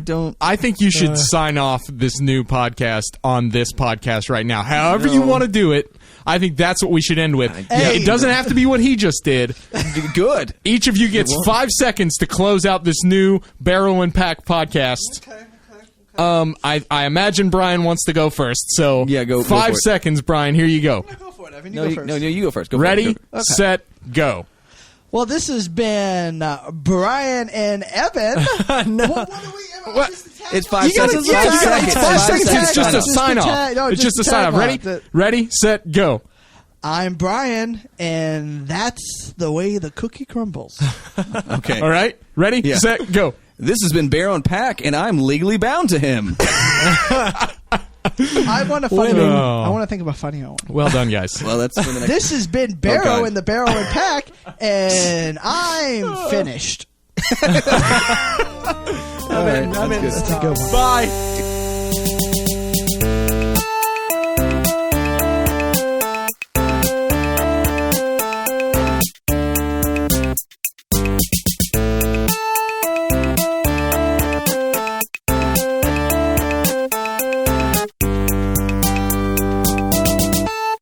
don't. I think you should sign off this new podcast on this podcast right now. However you want to do it, I think that's what we should end with. Hey. It doesn't have to be what he just did. Good. Each of you gets 5 seconds to close out this new Barrow and Pack podcast. Okay. I imagine Brian wants to go first, so Yeah, go 5 for it. seconds, Brian. Here you go. Go for it, Evan. No, go you, first. no, you go first. Go for it. Ready, Go. set, go. Well, this has been Brian and Evan. No. What do we? What? It's 5 You gotta- seconds. yeah, you 5 gotta- seconds. it's 5 seconds. It's just a Just sign the off. tag- no, It's just just a the sign off. tagline. Ready, ready, set, go. I'm Brian, and that's the way the cookie crumbles. Okay. All right, ready, Yeah. set, go. This has been Barrow and Pack, and I'm legally bound to him. I want a funny. Winning. I want to think of a funny one. Well done, guys. Well, that's for the next. This has been Barrow God. and the Barrow and Pack, and I'm finished. All right, that's good. That's a good one. Bye.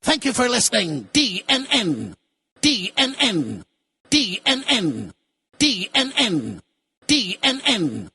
Thank you for listening. DNN. DNN. DNN. DNN. DNN.